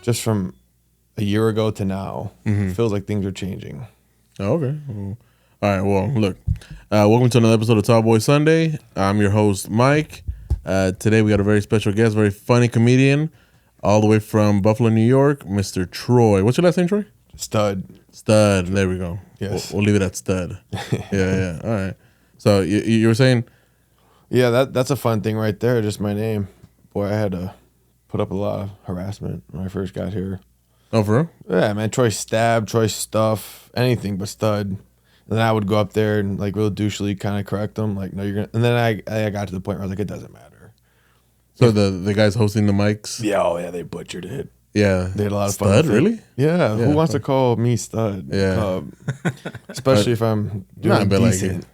just from a year ago to now, it feels like things are changing. Oh, okay. Well, all right. Well, look. Welcome to another episode of Tall Boy Sunday. I'm your host, Mike. Today we got a very special guest, very funny comedian, all the way from Buffalo, New York, Mr. Troy. What's your last name, Troy? Stud. Stud. There we go. Yes. We'll leave it at Stud. Yeah. All right. So you were saying? Yeah, that's a fun thing right there. Just my name. Boy, I had to put up a lot of harassment when I first got here. Oh, for real? Yeah, man. Troy Stab, Troy Stuff, anything but Stud. And then I would go up there and like real douchely kind of correct them. Like, no, you're going to. And then I got to the point where I was like, it doesn't matter. So the guys hosting the mics? Yeah, oh yeah, they butchered it. Yeah. They had a lot of Stud, fun. really? Yeah. Who wants to call me Stud? Yeah. Especially if I'm doing decent.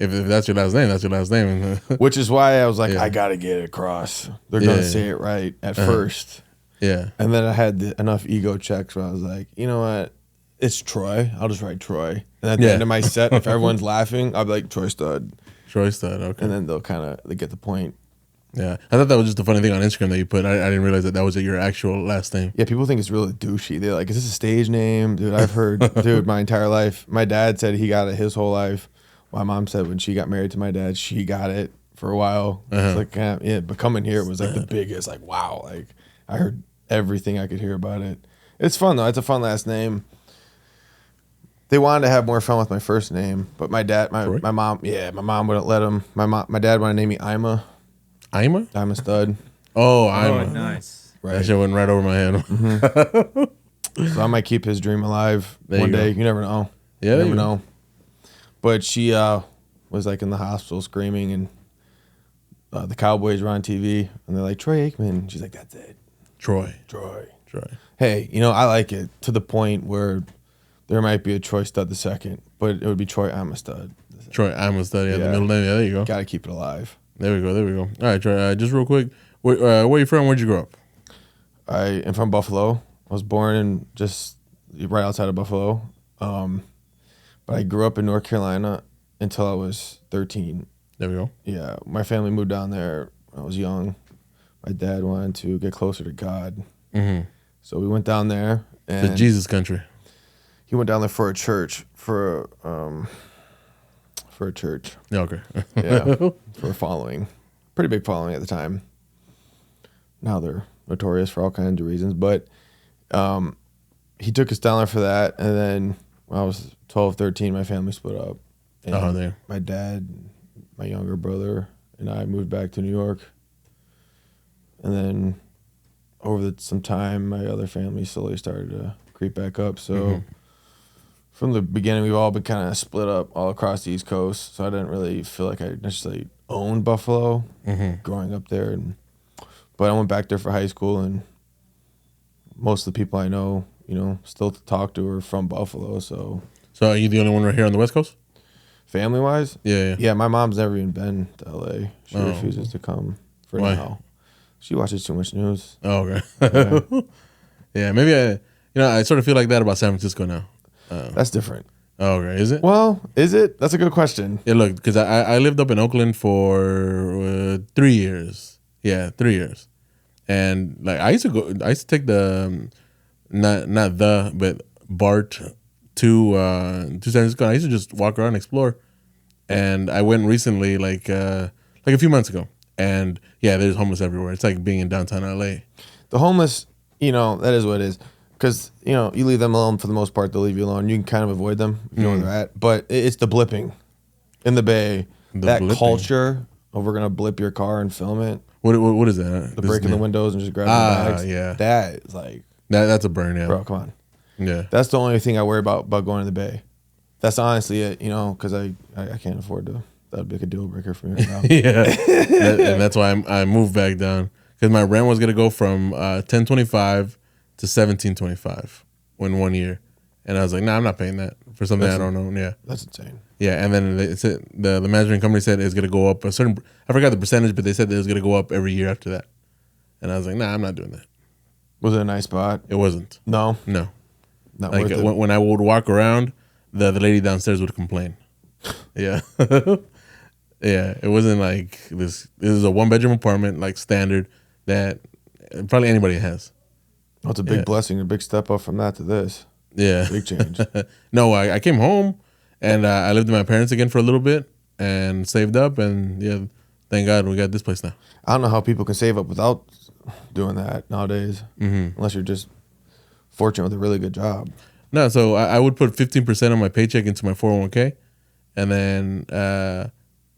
If that's your last name, that's your last name. Which is why I was like, I got to get it across. They're going to say it right at first. Yeah. And then I had enough ego checks where I was like, you know what? It's Troy. I'll just write Troy. And at the end of my set, if everyone's laughing, I'll be like, Troy Stud. Troy Stud, okay. And then they get the point. Yeah. I thought that was just a funny thing on Instagram that you put. I didn't realize that was your actual last name. Yeah, people think it's really douchey. They're like, is this a stage name? Dude, I've heard, my entire life. My dad said he got it his whole life. My mom said when she got married to my dad, she got it for a while. It's like, but coming here was like the biggest, like, wow. Like, I heard everything I could hear about it. It's fun though. It's a fun last name. They wanted to have more fun with my first name, but my dad, my mom wouldn't let him. My dad wanted to name me Ima. Ima? I'm a Stud. Oh, Ima. Oh, nice. Right. That shit went right over my head. So I might keep his dream alive one day. You never know. Yeah, you never know. But she was like in the hospital screaming, and the Cowboys were on TV, and they're like, Troy Aikman. She's like, that's it. Troy. Hey, I like it to the point where there might be a Troy Stud the second, but it would be Troy I'm a Stud. Troy I'm a Stud. Yeah, the middle name. Yeah, there you go. Got to keep it alive. There we go. All right, Troy. Just real quick, where are you from? Where'd you grow up? I am from Buffalo. I was born in just right outside of Buffalo. But I grew up in North Carolina until I was 13. There we go. Yeah, my family moved down there when I was young. My dad wanted to get closer to God. So we went down there. And the Jesus country. He went down there for a church, for a church. Yeah, okay. Yeah, for a following. Pretty big following at the time. Now they're notorious for all kinds of reasons. But he took us down there for that. And then when I was 12, 13, my family split up. And my dad, my younger brother, and I moved back to New York. And then over some time, my other family slowly started to creep back up. So from the beginning, we've all been kind of split up all across the East Coast. So I didn't really feel like I necessarily owned Buffalo growing up there. But I went back there for high school, and most of the people I know, still to talk to are from Buffalo. So are you the only one right here on the West Coast? Family-wise? Yeah. Yeah, my mom's never even been to L.A. She refuses to come for now. She watches too much news. Oh, okay. Yeah, maybe I sort of feel like that about San Francisco now. That's different. Oh, okay. Is it? Well, is it? That's a good question. Yeah, look, because I lived up in Oakland for 3 years. Yeah, 3 years. And like I used to take the but BART to San Francisco. I used to just walk around and explore. And I went recently, like a few months ago. And yeah, there's homeless everywhere. It's like being in downtown LA. The homeless, that is what it is. Because, you leave them alone for the most part, they'll leave you alone. You can kind of avoid them if you know where they're at. But it's the blipping in the Bay. That culture of we're going to blip your car and film it. What is that? The breaking the windows and just grabbing the bags. Yeah. That is like... That's a burn, yeah. Bro, come on. Yeah. That's the only thing I worry about going to the Bay. That's honestly it, because I can't afford to... That'd be like a deal breaker for me right now. Yeah. And that's why I moved back down. Because my rent was going to go from $10.25 to $17.25 in 1 year. And I was like, nah, I'm not paying that for something I don't own. Yeah. That's insane. Yeah. And then the management company said it's going to go up a certain, I forgot the percentage, but they said that it was going to go up every year after that. And I was like, nah, I'm not doing that. Was it a nice spot? It wasn't. No? No. Not like worth it. when I would walk around, the lady downstairs would complain. Yeah. Yeah, it wasn't like this. This is a 1-bedroom apartment, like standard, that probably anybody has. Well, it's a big blessing, a big step up from that to this. Yeah. Big change. No, I came home and I lived with my parents again for a little bit and saved up. And yeah, thank God we got this place now. I don't know how people can save up without doing that nowadays, unless you're just fortunate with a really good job. No, so I would put 15% of my paycheck into my 401k. And then,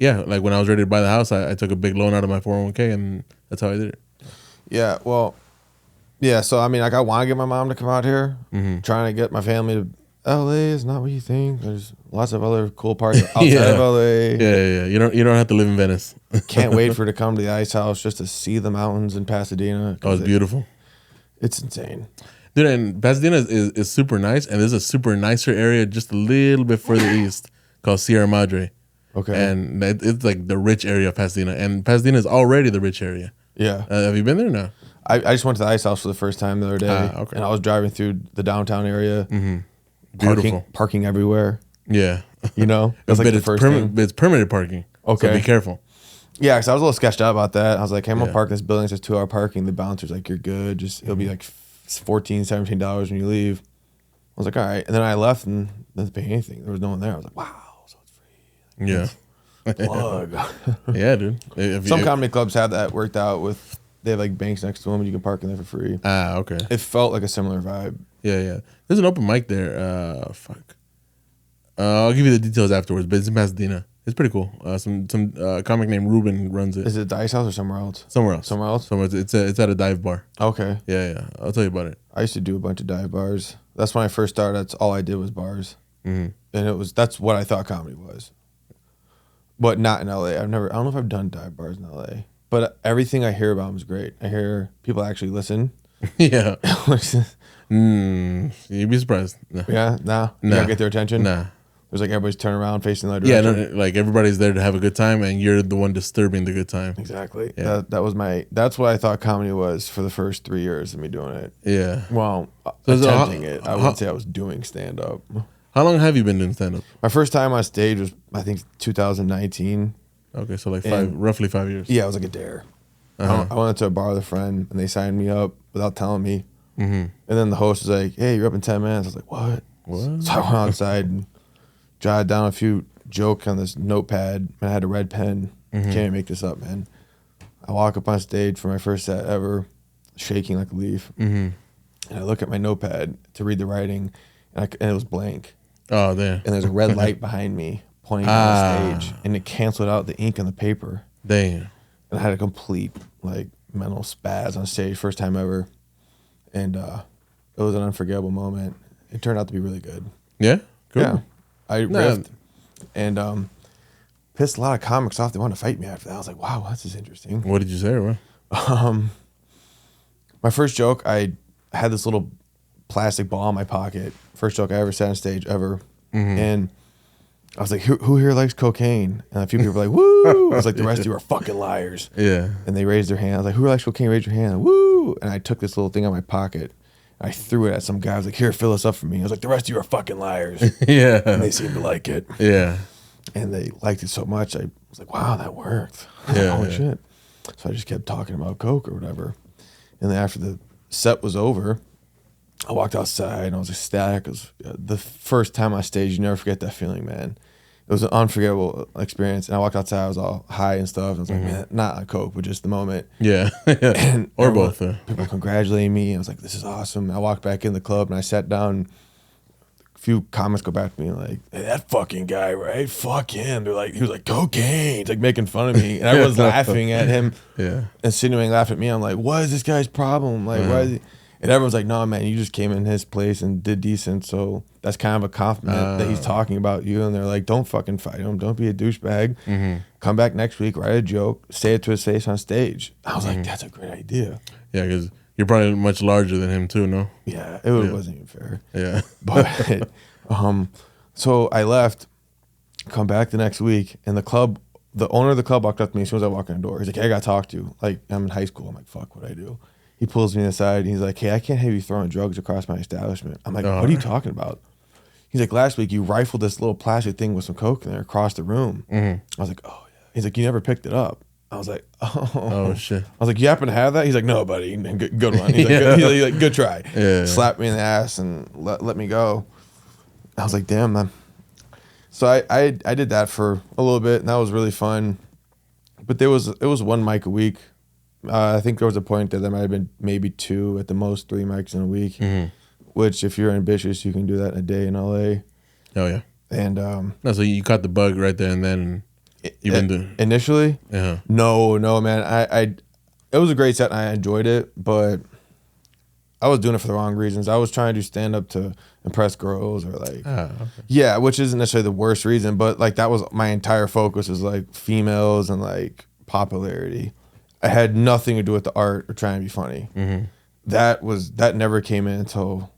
like when I was ready to buy the house, I took a big loan out of my 401k and that's how I did it. Yeah, well, yeah, so I mean, like I want to get my mom to come out here, trying to get my family to LA is not what you think. There's lots of other cool parts outside of LA. Yeah. You don't have to live in Venice. Can't wait for her to come to the Ice House just to see the mountains in Pasadena. Oh, it's beautiful. It's insane. Dude, and Pasadena is super nice, and there's a super nicer area just a little bit further east called Sierra Madre. Okay. And it's like the rich area of Pasadena, and Pasadena is already the rich area. Yeah. Have you been there? No. I just went to the Ice House for the first time the other day, Okay. and I was driving through the downtown area, Beautiful. parking everywhere. Yeah. You know, But like the first thing. it's permanent parking. Okay. So be careful. Yeah, because I was a little sketched out about that. I was like, hey, I'm gonna park in this building. It says 2 hour parking. The bouncer's like, you're good. Just it'll be like $14, $17 when you leave. I was like, all right. And then I left and didn't pay anything. There was no one there. I was like, wow, so it's free. Yeah. Plug. Yeah, dude. Some comedy clubs have that worked out with. They have like banks next to them, and you can park in there for free. Okay. It felt like a similar vibe. Yeah. There's an open mic there. Fuck. I'll give you the details afterwards, but it's in Pasadena. It's pretty cool. Some comic named Ruben runs it. Is it the Ice House or somewhere else? Somewhere else. Somewhere else? It's at a dive bar. Okay. Yeah. I'll tell you about it. I used to do a bunch of dive bars. That's when I first started. That's all I did was bars, and that's what I thought comedy was. But not in LA. I don't know if I've done dive bars in LA. But everything I hear about them is great. I hear people actually listen. Yeah. You'd be surprised. No. Yeah, nah. You gotta get their attention. Nah. There's like everybody's turning around facing the other direction. Yeah, like everybody's there to have a good time, and you're the one disturbing the good time. Exactly. Yeah. That's what I thought comedy was for the first 3 years of me doing it. Yeah. Well, attempting it. I wouldn't say I was doing stand up. How long have you been doing stand up? My first time on stage was I think 2019. Okay, so like roughly 5 years. Yeah, it was like a dare. I went to a bar with a friend, and they signed me up without telling me. And then the host was like, hey, you're up in 10 minutes. I was like, what? So I went outside and jotted down a few jokes on this notepad. I had a red pen. Can't even make this up, man. I walk up on stage for my first set ever, shaking like a leaf. And I look at my notepad to read the writing, and it was blank. Oh, there. And there's a red light behind me pointing down the stage, and it canceled out the ink on the paper. Dang. And I had a complete like mental spaz on stage, first time ever, and it was an unforgettable moment. It turned out to be really good. Yeah, cool. Yeah, I riffed and pissed a lot of comics off. They wanted to fight me after that. I was like, wow, this is interesting. What did you say, bro? My first joke, I had this little plastic ball in my pocket. First joke I ever said on stage ever, and I was like, who here likes cocaine? And a few people were like, woo! I was like, the rest of you are fucking liars. Yeah. And they raised their hand. I was like, who likes cocaine? Raise your hand. Woo! And I took this little thing out of my pocket. I threw it at some guy. I was like, here, fill this up for me. I was like, the rest of you are fucking liars. Yeah. And they seemed to like it. Yeah. And they liked it so much. I was like, wow, that worked. Yeah. Holy shit. So I just kept talking about coke or whatever. And then after the set was over, I walked outside and I was ecstatic. It was the first time on stage. You never forget that feeling, man. It was an unforgettable experience. And I walked outside. I was all high and stuff. I was like, man, not on coke, but just the moment. Yeah. And or both. People congratulating me. I was like, this is awesome. And I walked back in the club and I sat down. A few comments go back to me like, hey, that fucking guy, right? Fuck him. They're like, he was like, cocaine. He's like making fun of me. And everyone's laughing at him. Yeah. Insinuating, laughing at me. I'm like, what is this guy's problem? Like, why is he? And everyone's like, no, man, you just came in his place and did decent. So that's kind of a compliment that he's talking about you. And they're like, don't fucking fight him. Don't be a douchebag. Come back next week, write a joke, say it to his face on stage. I was like, that's a great idea. Yeah, because you're probably much larger than him too, no? Yeah, it wasn't even fair. Yeah. But so I left, come back the next week, and the owner of the club walked up to me as soon as I walked in the door. He's like, hey, I got to talk to you. Like, I'm in high school. I'm like, fuck, what'd I do? He pulls me aside and he's like, hey, I can't have you throwing drugs across my establishment. I'm like, what are you talking about? He's like, last week you rifled this little plastic thing with some coke in there across the room. I was like, oh, yeah. He's like, you never picked it up. I was like, oh. Oh shit. I was like, you happen to have that? He's like, no, buddy. Good one. He's like, he's like, good try. Yeah. Slapped me in the ass and let me go. I was like, damn, man. So I did that for a little bit, and that was really fun. But it was one mic a week. I think there was a point there might have been maybe 2 at the most, 3 mics in a week. Mm-hmm. Which, if you're ambitious, you can do that in a day in LA. Oh yeah. And no, so you caught the bug right there and then. Initially, no, man. I it was a great set and I enjoyed it, but I was doing it for the wrong reasons. I was trying to do stand up to impress girls or like, yeah, which isn't necessarily the worst reason, but like that was my entire focus was like females and like popularity. I had nothing to do with the art or trying to be funny. Mm-hmm. That never came in until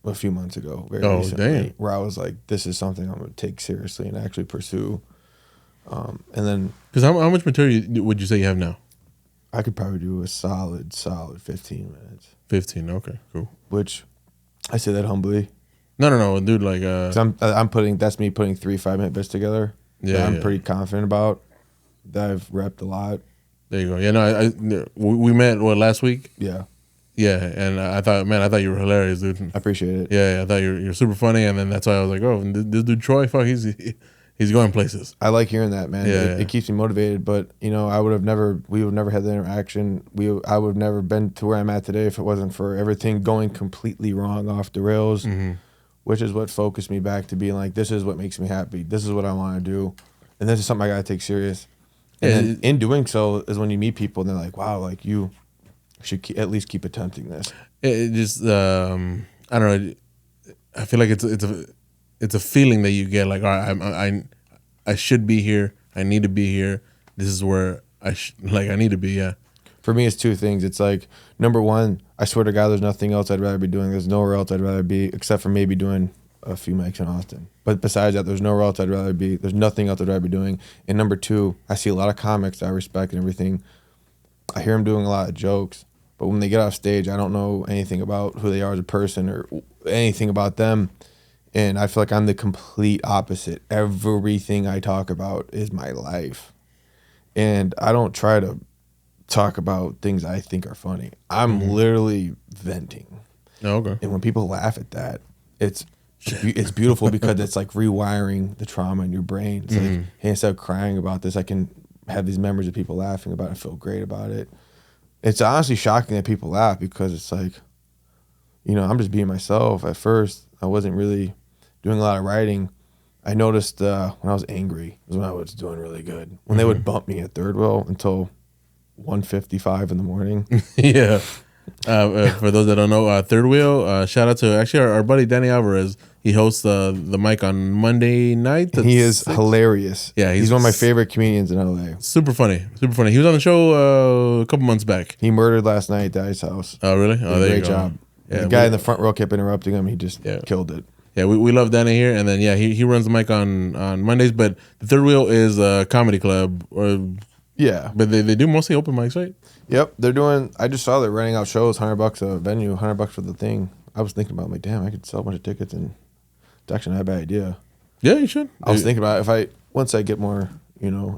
a few months ago, very recently, damn. Where I was like, this is something I'm going to take seriously and actually pursue. And then, because how much material would you say you have now? I could probably do a solid 15 minutes. 15, okay, cool. Which I say that humbly. No, dude. Like, that's me putting 3 5-minute bits together. Yeah, I'm pretty confident about. That I've repped a lot. There you go. Yeah, no, we met last week. Yeah. Yeah, and I thought you were hilarious, dude. I appreciate it. Yeah, I thought you're super funny, and then that's why I was like, oh, this dude Troy, fuck, he's going places. I like hearing that, man. Yeah, it keeps me motivated. But we would have never had the interaction. I would have never been to where I'm at today if it wasn't for everything going completely wrong off the rails, mm-hmm. which is what focused me back to being like, this is what makes me happy. This is what I want to do, and this is something I got to take serious. And then in doing so is when you meet people and they're like, wow, like you should at least keep attempting this. It just I don't know. I feel like it's a feeling that you get like, all right, I should be here. I need to be here. This is where I need to be. Yeah. For me, it's 2 things. It's like, number one, I swear to God, there's nothing else I'd rather be doing. There's nowhere else I'd rather be except for maybe doing a few mics in Austin. But besides that, there's nowhere else I'd rather be. There's nothing else I'd rather be doing. And number 2, I see a lot of comics that I respect and everything. I hear them doing a lot of jokes, but when they get off stage, I don't know anything about who they are as a person or anything about them. And I feel like I'm the complete opposite. Everything I talk about is my life. And I don't try to talk about things I think are funny. I'm literally venting. Oh, okay. And when people laugh at that, it's beautiful because it's like rewiring the trauma in your brain. It's like, hey, instead of crying about this, I can have these memories of people laughing about it and feel great about it. It's honestly shocking that people laugh because it's like, I'm just being myself. At first, I wasn't really doing a lot of writing. I noticed when I was angry was when I was doing really good. When they would bump me at third wheel until 1:55 in the morning. Yeah. For those that don't know, Third Wheel, shout out to actually our buddy Danny Alvarez. He hosts the mic on Monday night. He is hilarious. Yeah, he's one of my favorite comedians in LA. Super funny. He was on the show a couple months back. He murdered last night at Daddy's house. Oh, really? Oh, there you go. Great job. Yeah, the guy in the front row kept interrupting him. He just killed it. Yeah, we love Danny here. And then, he runs the mic on Mondays. But the Third Wheel is a comedy club. Yeah. But they do mostly open mics, right? Yep. I just saw they're renting out shows, $100 a venue, $100 for the thing. I was thinking about, damn, I could sell a bunch of tickets, and it's actually not a bad idea. Yeah, you should. I was thinking about once I get more,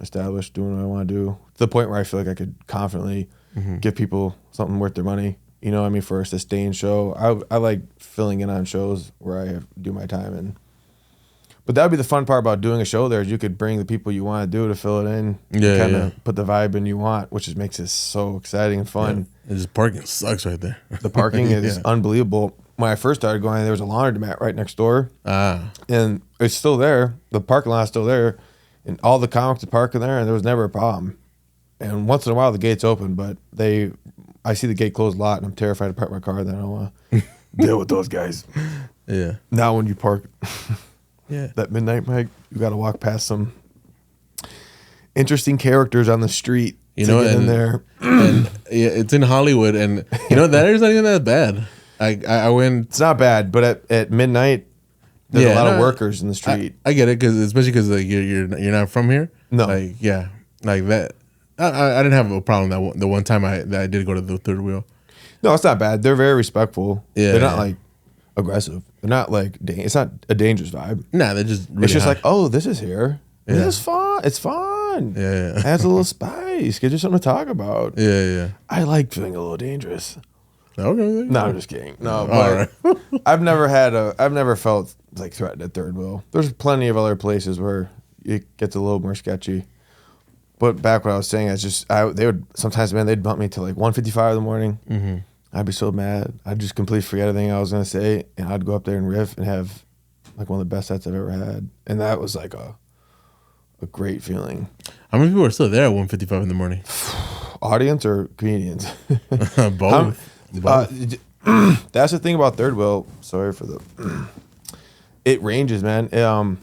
established doing what I want to do, to the point where I feel like I could confidently give people something worth their money. For a sustained show. I like filling in on shows where I do my time But that would be the fun part about doing a show there is you could bring the people you want to do to fill it in. Yeah, kind of put the vibe in you want, which just makes it so exciting and fun. Yeah. Just parking sucks right there. The parking is unbelievable. When I first started going, there was a laundromat right next door. And it's still there. The parking lot's still there. And all the comics are parking there, and there was never a problem. And once in a while, the gate's open, but I see the gate closed a lot, and I'm terrified to park my car. Then I don't want to deal with those guys. Yeah. Now when you park... Yeah, that midnight mic, you got to walk past some interesting characters on the street. Get in there. And it's in Hollywood, and that area's not even that bad. I went. It's not bad, but at midnight, there's a lot of workers in the street. I get it, especially because you're not from here. No, like that. I didn't have a problem the one time that I did go to the Third Wheel. No, it's not bad. They're very respectful. Yeah, they're not like aggressive. They're not like, it's not a dangerous vibe. Nah, they're just really it's just high. like, oh, this is here. Yeah. This is fun. It's fun. fun. Yeah. Adds a little spice. Gives you something to talk about. Yeah. I like feeling a little dangerous. Okay. No, I'm just kidding. No, All but right. I've never felt like threatened at Third Wheel. There's plenty of other places where it gets a little more sketchy. But back what I was saying, they would sometimes, man, they'd bump me to like 1:55 in the morning. Mm-hmm. I'd be so mad. I'd just completely forget everything I was gonna say, and I'd go up there and riff and have like one of the best sets I've ever had, and that was like a great feeling. How many people are still there at 1:55 in the morning? Audience or comedians? Both. That's the thing about Third Wheel. Sorry for the. It ranges, man.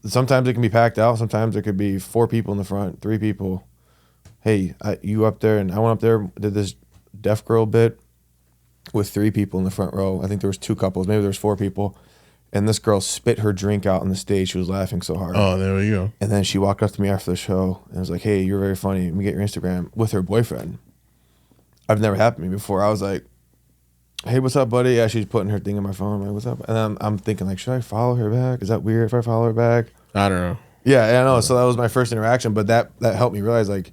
Sometimes it can be packed out. Sometimes there could be 4 people in the front, 3 people. Hey, you up there, and I went up there, did this deaf girl bit with 3 people in the front row. I think there was 2 couples, maybe there was 4 people, and this girl spit her drink out on the stage. She was laughing so hard. Oh, there we go. And then she walked up to me after the show and was like, "Hey, you're very funny. Let me get your Instagram," with her boyfriend. I've never happened to me before. I was like, "Hey, what's up, buddy?" Yeah, she's putting her thing in my phone. I'm like, "What's up?" And I'm thinking, like, should I follow her back? Is that weird if I follow her back? I don't know. Yeah, I know. So that was my first interaction, but that helped me realize, like,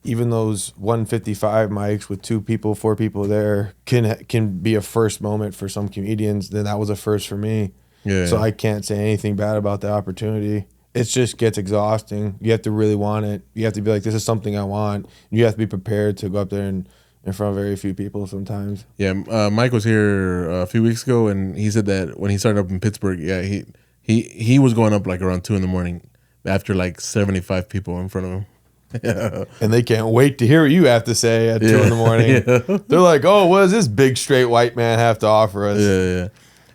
even those 1:55 mics with 2 people, 4 people there can be a first moment for some comedians. Then that was a first for me. Yeah. So I can't say anything bad about the opportunity. It just gets exhausting. You have to really want it. You have to be like, this is something I want. You have to be prepared to go up there and in front of very few people sometimes. Yeah, Mike was here a few weeks ago, and he said that when he started up in Pittsburgh, yeah, he was going up like around 2 a.m. after like 75 people in front of him. Yeah. And they can't wait to hear what you have to say at 2 in the morning. Yeah. They're like, oh, what does this big straight white man have to offer us? Yeah.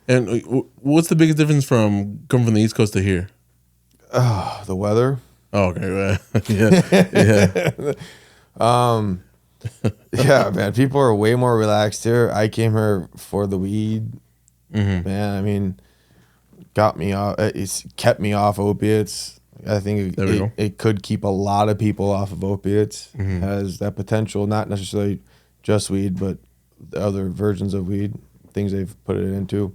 And what's the biggest difference from coming from the East Coast to here? Oh, the weather. Oh, okay. Yeah. Yeah, man. People are way more relaxed here. I came here for the weed. Mm-hmm. Man, I mean, got me off. It's kept me off opiates. I think it could keep a lot of people off of opiates. Mm-hmm. Has that potential, not necessarily just weed, but the other versions of weed, things they've put it into.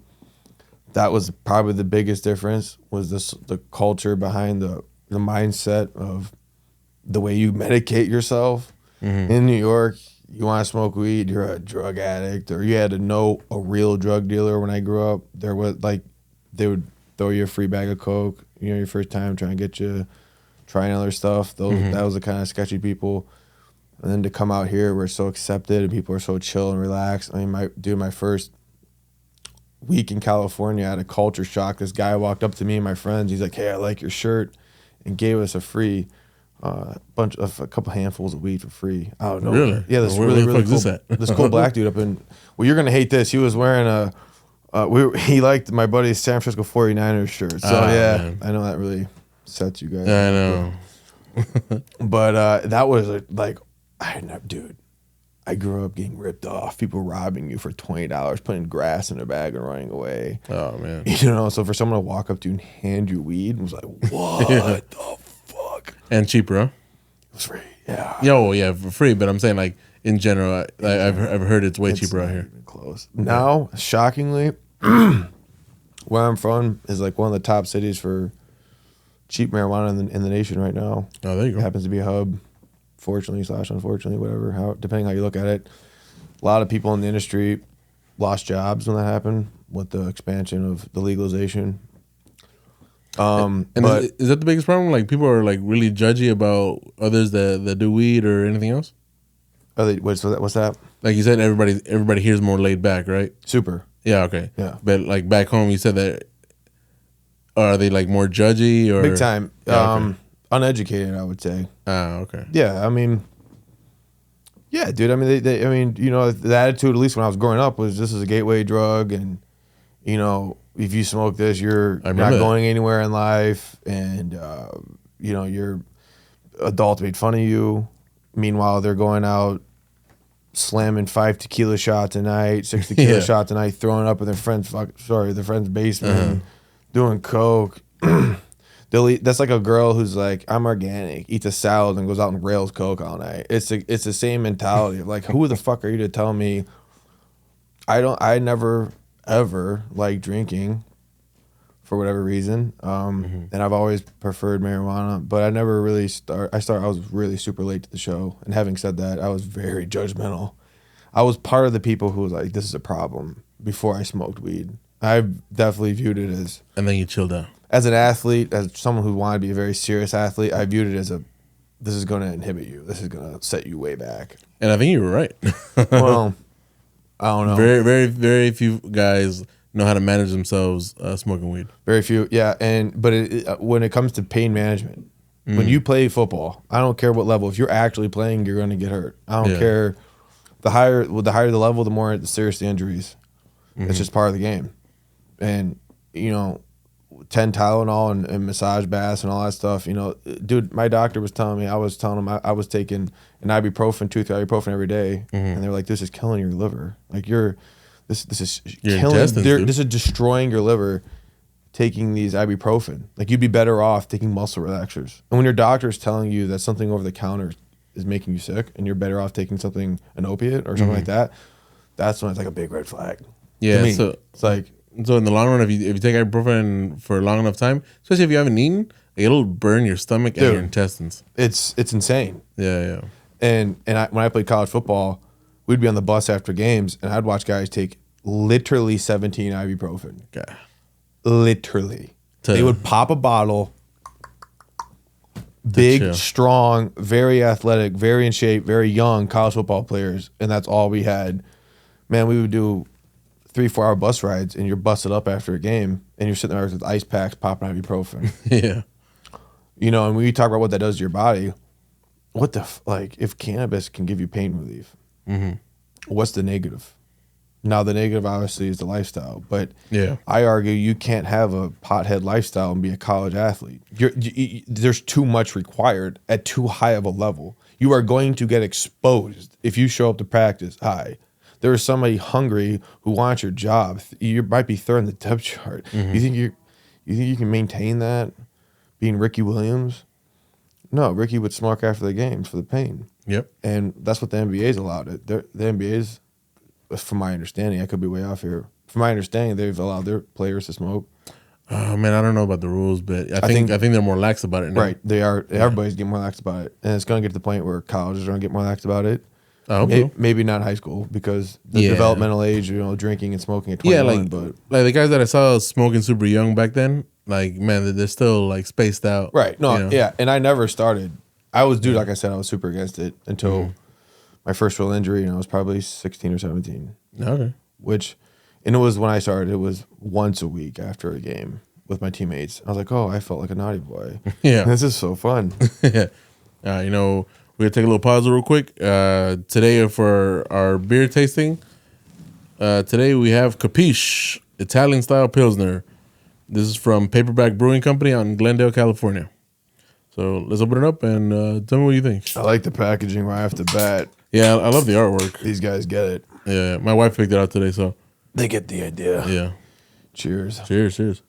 That was probably the biggest difference, was the culture behind the mindset of the way you medicate yourself. Mm-hmm. In New York, you want to smoke weed, you're a drug addict, or you had to know a real drug dealer. When I grew up, there was like, they would throw you a free bag of coke, your first time, trying to get you trying other stuff. That was the kind of sketchy people. And then to come out here, we're so accepted and people are so chill and relaxed. I mean, my first week in California, I had a culture shock. This guy walked up to me and my friends. He's like, "Hey, I like your shirt," and gave us a free a couple handfuls of weed for free. I don't know. Really? Yeah, this Where really the fuck is cool. that? This cool black dude up in. Well, you're gonna hate this. He was wearing he liked my buddy's San Francisco 49ers shirt. So yeah, man. I know that really sets you guys. I know. But that was like, dude. I grew up getting ripped off. People robbing you for $20, putting grass in their bag and running away. Oh man! So for someone to walk up to you and hand you weed was like, what the fuck? And cheaper, huh? It was free. Yeah. Yeah, for free. But I'm saying, like, in general, I've heard it's way cheaper out here. Even close. Now, shockingly, where I'm from is like one of the top cities for cheap marijuana in the nation right now. Oh, there you go. It happens to be a hub. Fortunately / unfortunately, whatever, depending how you look at it. A lot of people in the industry lost jobs when that happened with the expansion of the legalization. And is that the biggest problem? Like, people are like really judgy about others that do weed or anything else? What's that? Like you said, everybody here is more laid back, right? Super. Yeah, okay. Yeah. But like back home, you said that, are they like more judgy or? Big time. Yeah, okay. Uneducated, I would say. Okay. Yeah, I mean, yeah, dude. I mean, the attitude, at least when I was growing up, was this is a gateway drug, and if you smoke this, you're not going anywhere in life, and your adults made fun of you. Meanwhile, they're going out slamming 5 tequila shots a night, 6 tequila shots a night, throwing up in their friend's basement, doing coke. That's like a girl who's like, I'm organic, eats a salad and goes out and rails coke all night. It's the same mentality of like, who the fuck are you to tell me? I never ever liked drinking for whatever reason. And I've always preferred marijuana, but I never really I was really super late to the show. And having said that, I was very judgmental. I was part of the people who was like, this is a problem before I smoked weed. I definitely viewed it as. And then you chilled out. As an athlete, as someone who wanted to be a very serious athlete, I viewed it as this is going to inhibit you. This is going to set you way back. And I think you were right. Well, I don't know. Very, very, very few guys know how to manage themselves smoking weed. Very few, yeah. But when it comes to pain management, when you play football, I don't care what level. If you're actually playing, you're going to get hurt. I don't care. The higher the level, the more serious the injuries. It's just part of the game. And 10 Tylenol and massage baths and all that stuff. Dude, my doctor was telling me, I was telling him I was taking an ibuprofen, ibuprofen every day, and they were like, "This is killing your liver. Like this is killing. This is destroying your liver. Taking these ibuprofen. Like you'd be better off taking muscle relaxers. And when your doctor is telling you that something over the counter is making you sick, and you're better off taking an opiate or something like that, that's when it's like a big red flag. Yeah, so it's like." So in the long run, if you take ibuprofen for a long enough time, especially if you haven't eaten, it'll burn your stomach and your intestines. It's insane. Yeah. And when I played college football, we'd be on the bus after games, and I'd watch guys take literally 17 ibuprofen. God. Literally. They would pop a bottle, big, strong, very athletic, very in shape, very young college football players, and that's all we had. Man, we would do 3-4 hour bus rides, and you're busted up after a game, and you're sitting there with ice packs popping ibuprofen. Yeah. And when you talk about what that does to your body, if cannabis can give you pain relief, what's the negative? Now, the negative obviously is the lifestyle, but I argue you can't have a pothead lifestyle and be a college athlete. There's too much required at too high of a level. You are going to get exposed if you show up to practice high. There is somebody hungry who wants your job. You might be third in the depth chart. You think you can maintain that being Ricky Williams? No, Ricky would smoke after the games for the pain. Yep. And that's what the NBA's allowed it. The NBA's, from my understanding, I could be way off here. From my understanding, they've allowed their players to smoke. Oh man, I don't know about the rules, but I think they're more lax about it now. Right, they are. Yeah. Everybody's getting more lax about it, and it's going to get to the point where colleges are going to get more lax about it. Maybe not high school because the developmental age, drinking and smoking at 21. But like the guys that I saw smoking super young back then, like man, they're still like spaced out. Right. No. Yeah. And I never started. I was, like I said, I was super against it until my first real injury. I was probably 16 or 17. Okay. And it was when I started. It was once a week after a game with my teammates. I was like, oh, I felt like a naughty boy. Yeah. This is so fun. We're going to take a little pause real quick. Today for our beer tasting, today we have Capiche Italian-style Pilsner. This is from Paperback Brewing Company out in Glendale, California. So let's open it up and tell me what you think. I like the packaging right off the bat. Yeah, I love the artwork. These guys get it. Yeah, my wife picked it out today, so. They get the idea. Yeah. Cheers. Cheers.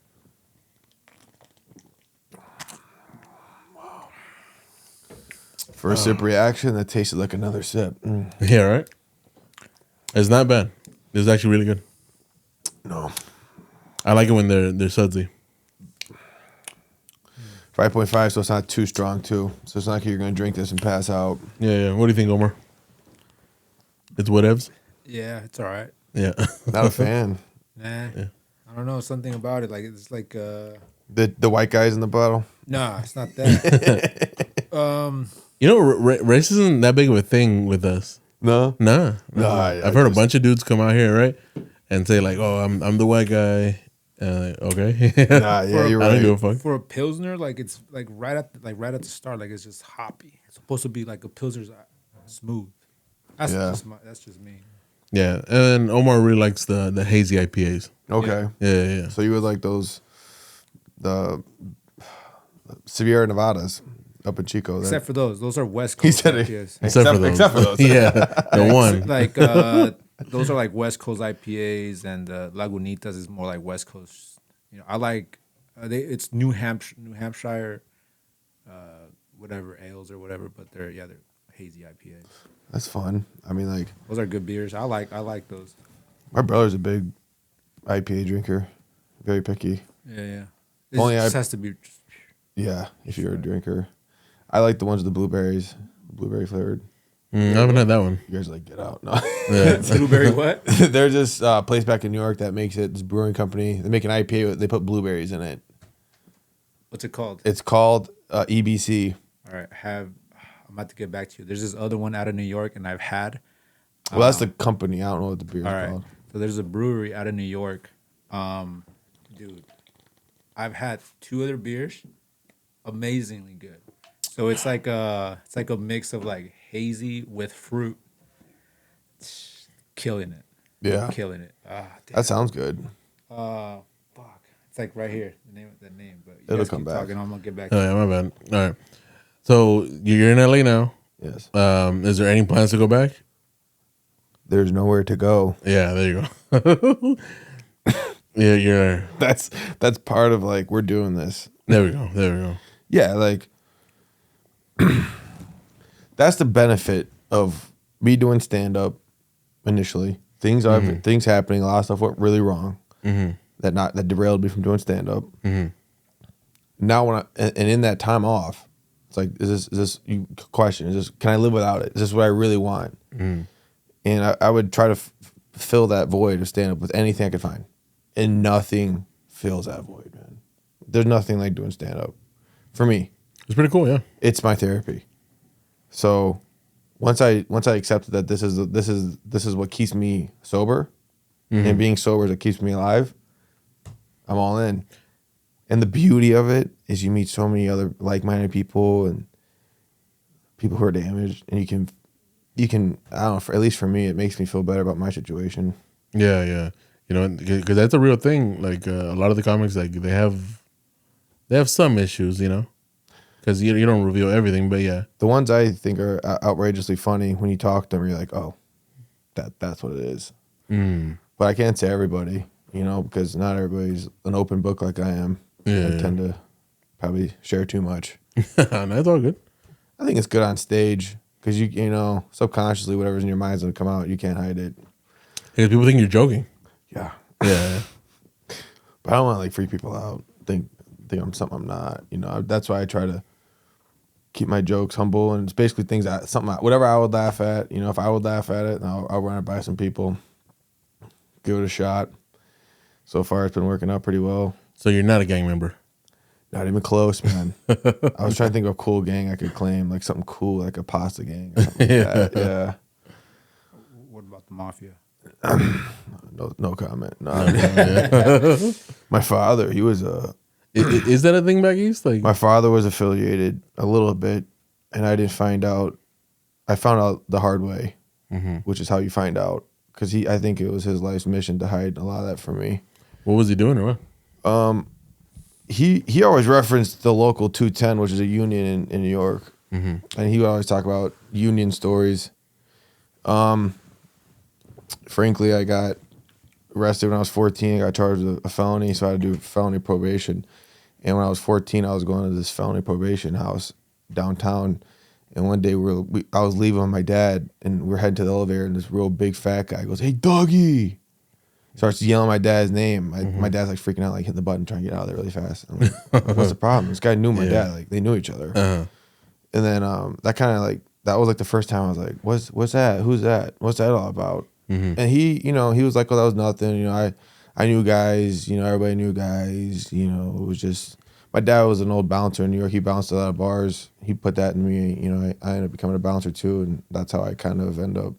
First sip reaction, that tasted like another sip. Yeah, right? It's not bad. It's actually really good. No. I like it when they're sudsy. 5.5, so it's not too strong, too. So it's not like you're going to drink this and pass out. Yeah. What do you think, Omar? It's whatevs? Yeah, it's all right. Yeah. Not a fan. Nah. Yeah. I don't know. Something about it. Like, it's like... The white guys in the bottle? Nah, it's not that. Racism isn't that big of a thing with us. No? Nah. I've heard a bunch of dudes come out here, right? And say like, oh, I'm the white guy. Okay. You're right. I don't give a fuck. For a Pilsner, like it's like right at the start, like it's just hoppy. It's supposed to be like a Pilsner's smooth. That's just me. Yeah. And then Omar really likes the hazy IPAs. Okay. Yeah. So you would like the Sierra Nevadas up in Chico. Except for those. Those are West Coast IPAs. Except for those. Yeah. The one. Like those are like West Coast IPAs, and Lagunitas is more like West Coast. I like it's New Hampshire, whatever ales or whatever, but they're hazy IPAs. That's fun. I mean, like those are good beers. I like those. My brother's a big IPA drinker, very picky. Yeah. It Only just has to be. Yeah, if you're a drinker. I like the ones with the blueberries, blueberry flavored. I haven't had that one. You guys like get out. No. Yeah. Blueberry what? There's this place back in New York that makes it, this brewing company. They make an IPA, they put blueberries in it. What's it called? It's called EBC. All right, I'm about to get back to you. There's this other one out of New York, and I've had. Well, that's the company. I don't know what the beer is All right, called. so there's a brewery out of New York. Dude, I've had 2 other beers, amazingly good. So it's like a mix of like hazy with fruit. Killing it. Yeah. Killing it. Ah, damn. That sounds good. Fuck. It's like right here. The name. But you It'll guys come keep back. talking. I'm gonna get back. Oh yeah, my bad. All right. So you're in LA now. Yes. Is there any plans to go back? There's nowhere to go. Yeah, there you go. Yeah, you're. That's part of like, we're doing this. There we go. There we go. Yeah, like that's the benefit of me doing stand up initially. Things happening, a lot of stuff went really wrong. That derailed me from doing stand up. Now and in that time off, it's like, is this you question, is this, can I live without it? Is this what I really want? And I would try to fill that void of stand up with anything I could find. And nothing fills that void, man. There's nothing like doing stand up for me. It's pretty cool, yeah. It's my therapy. So once I accepted that this is what keeps me sober, and being sober is what keeps me alive, I'm all in. And the beauty of it is you meet so many other like-minded people and people who are damaged, and you can I don't know, at least for me, it makes me feel better about my situation. Yeah, yeah. You know, because that's a real thing. Like a lot of the comics, like they have some issues, you know, because you don't reveal everything. But yeah, The ones I think are outrageously funny, when you talk to them, you're like, oh, that's what it is. But I can't say everybody, you know, because not everybody's an open book like I am. Yeah, I tend to probably share too much. That's all good. I think it's good on stage because you know, subconsciously, whatever's in your mind's gonna come out. You can't hide it. Because people think you're joking. Yeah. Yeah. But I don't want to like freak people out. Think I'm something I'm not. You know, that's why I try to keep my jokes humble, and it's basically things whatever I would laugh at. You know, if I would laugh at it, I'll run it by some people, give it a shot. So far, it's been working out pretty well. So you're not a gang member. Not even close, man. I was trying to think of a cool gang I could claim, like something cool, like a pasta gang or something like that. Yeah. What about the mafia? No comment. No. My father, he was Is that a thing back east? Like my father was affiliated a little bit, and I didn't find out. I found out the hard way, which is how you find out, because I think it was his life's mission to hide a lot of that from me. what was he doing or what? He always referenced the local 210, which is a union in New York, and he would always talk about union stories. Frankly, I got arrested when I was 14. I got charged with a felony, so I had to do felony probation. And when I was 14, I was going to this felony probation house downtown. And one day I was leaving with my dad, and we're heading to the elevator, and this real big fat guy goes, "Hey, Dougie!" Starts yelling my dad's name. My dad's like freaking out, like hitting the button, trying to get out of there really fast. I'm like, what's the problem? This guy knew my dad. Like, they knew each other. And then that kind of like, that was like the first time I was like, what's that? Who's that? What's that all about? And he, you know, he was like, oh, that was nothing. You know, I knew guys, you know, everybody knew guys. You know, it was just, my dad was an old bouncer in New York. He bounced a lot of bars. He put that in me. You know, I ended up becoming a bouncer too. And that's how I kind of end up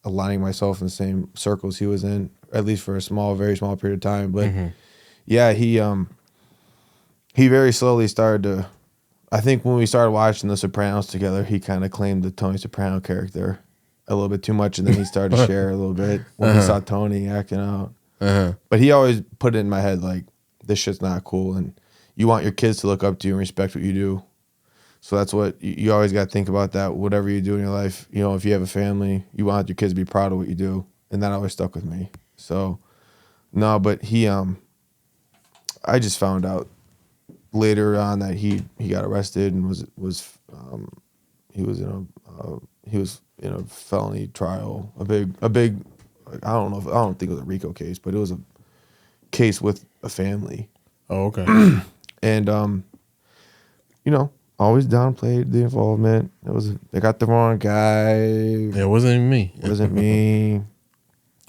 aligning myself in the same circles he was in, at least for a very small period of time. But yeah, he very slowly started to, I think when we started watching The Sopranos together, he kind of claimed the Tony Soprano character a little bit too much, and then he started to share a little bit when he saw Tony acting out. But he always put it in my head like, this shit's not cool, and you want your kids to look up to you and respect what you do. So that's what you always got to think about, that whatever you do in your life, you know, if you have a family, you want your kids to be proud of what you do, and that always stuck with me. So no, but he I just found out later on that he got arrested and he was in a felony trial, a big I don't think it was a RICO case, but it was a case with a family. Oh, okay. And always downplayed the involvement. They got the wrong guy. It wasn't even me. It wasn't me.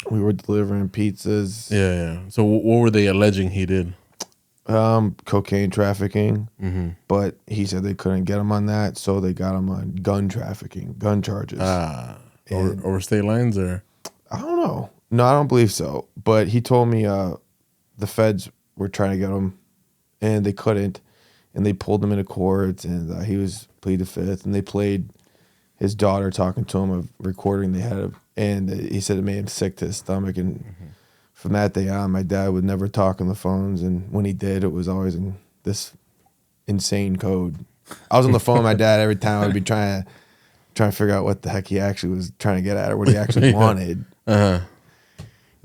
We were delivering pizzas. Yeah. So what were they alleging he did? Cocaine trafficking. Mm-hmm. But he said they couldn't get him on that, so they got him on gun trafficking, gun charges. Over state lines, or I don't know. No, I don't believe so. But he told me the feds were trying to get him, and they couldn't, and they pulled him into court, and he was pleaded fifth, and they played his daughter talking to him of recording they had of, and he said it made him sick to his stomach, and from that day on, my dad would never talk on the phones, and when he did, it was always in this insane code. I was on the phone with my dad every time. I'd be trying to figure out what the heck he actually was trying to get at or what he actually wanted.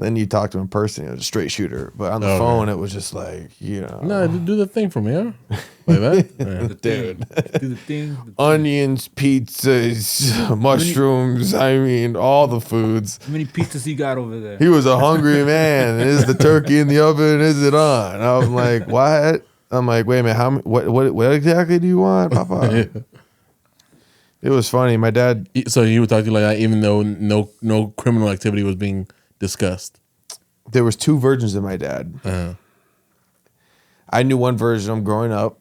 Then you talk to him in person, it was a straight shooter. But on the phone, it was just like, No, do the thing for me, huh? Like that? Yeah. Dude. Do the thing. Onions, pizzas, mushrooms, all the foods. How many pizzas he got over there? He was a hungry man. Is the turkey in the oven? Is it on? I was like, what? I'm like, wait a minute, what exactly do you want, Papa? Yeah. It was funny. My dad. So he would talk to you like that, even though no criminal activity was being discussed. There was two versions of my dad. I knew one version of him growing up,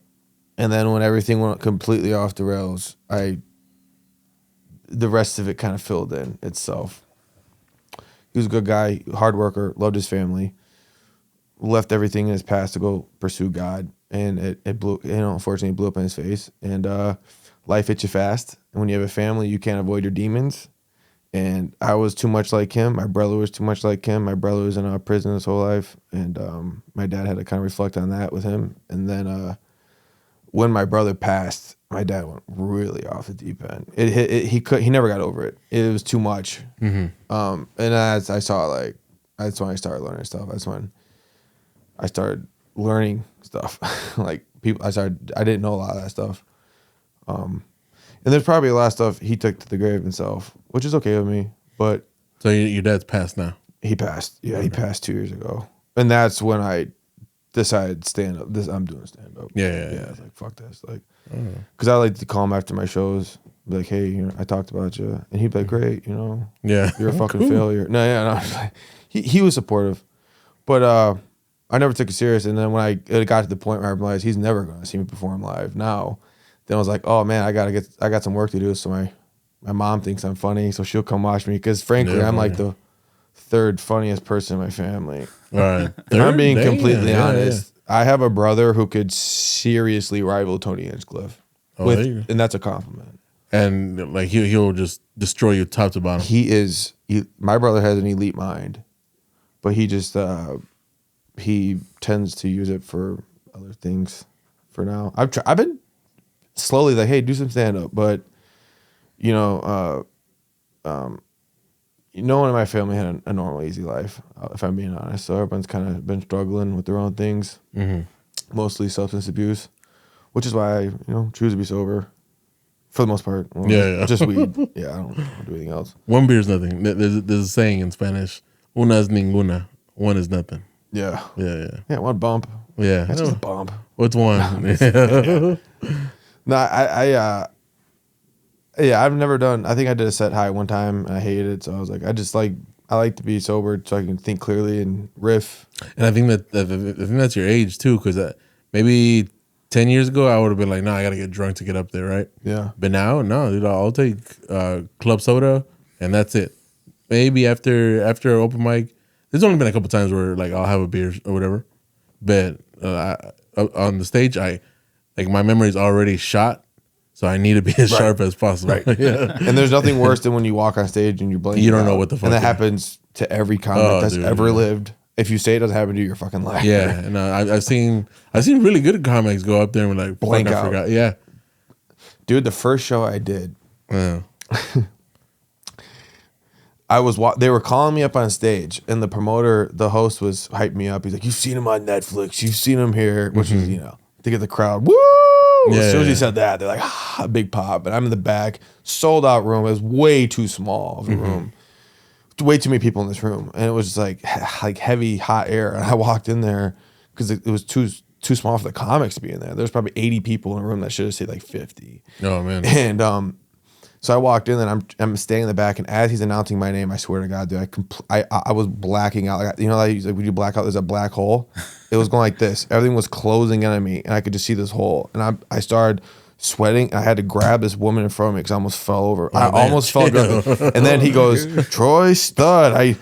and then when everything went completely off the rails, the rest of it kind of filled in itself. He was a good guy, hard worker, loved his family, left everything in his past to go pursue God, and it blew. Unfortunately, it blew up in his face. And life hits you fast, and when you have a family, you can't avoid your demons. And I was too much like him. My brother was too much like him. My brother was in a prison his whole life, and my dad had to kind of reflect on that with him. And then when my brother passed, my dad went really off the deep end. He never got over it. It was too much. And as I saw, that's when I started learning stuff. That's when I started learning stuff. I didn't know a lot of that stuff. And there's probably a lot of stuff he took to the grave himself, which is okay with me. But so your dad's passed now. He passed. Yeah, he passed 2 years ago, and that's when I decided stand up. I'm doing stand up. Yeah. I was like, fuck this, because I like to call him after my shows, be like, hey, I talked about you, and he'd be like, great, Yeah, you're a fucking failure. No. He was supportive, but I never took it serious. And then when it got to the point where I realized he's never going to see me perform live now. Then I was like, oh man, I got some work to do. So my mom thinks I'm funny, so she'll come watch me. Because frankly, I'm like the third funniest person in my family. All right. If I'm being completely honest, I have a brother who could seriously rival Tony Hinchcliffe. And that's a compliment. And like he'll just destroy you top to bottom. My brother has an elite mind, but he just he tends to use it for other things for now. I've been slowly like, hey, do some stand up, but no one in my family had a normal, easy life, if I'm being honest. So everyone's kind of been struggling with their own things, mostly substance abuse, which is why I choose to be sober for the most part. Well, just weed. Yeah, I don't do anything else. One beer is nothing. There's a saying in Spanish: "Una es ninguna." One is nothing. Yeah. One bump. Yeah, that's just a bump. What's one? No, I've never done. I think I did a set high one time and I hated it, so I was like, I like to be sober so I can think clearly and riff. And I think that's your age too, because maybe 10 years ago I would have been like, no, I gotta get drunk to get up there, right? Yeah. But now, no, dude, I'll take club soda and that's it. Maybe after an open mic, there's only been a couple times where like I'll have a beer or whatever, but on the stage, my memory's already shot, so I need to be as sharp as possible. Right. Yeah. And there's nothing worse than when you walk on stage and you're blanking. You don't know what the fuck. And that happens to every comic that's ever lived. If you say it doesn't happen to you, you're fucking lying. Yeah. And I've seen really good comics go up there and like blank out. Forgot. Yeah. Dude, the first show I did, they were calling me up on stage, and the promoter, the host, was hyping me up. He's like, "You've seen him on Netflix. You've seen him here," which is to get the crowd woo. As soon as he said that, they're like, a big pop. But I'm in the back, sold out room. It was way too small of a room. Way too many people in this room, and it was just like heavy hot air. And I walked in there because it was too too small for the comics to be in there. There's probably 80 people in a room that should have said like 50. Oh man. And so I walked in and I'm standing in the back, and as he's announcing my name, I swear to God, dude, I was blacking out. Like, you know, like when you black out, there's a black hole. It was going like this. Everything was closing in on me, and I could just see this hole. And I started sweating. I had to grab this woman in front of me because I almost fell over. I almost fell. And then he goes, Troy Stud. I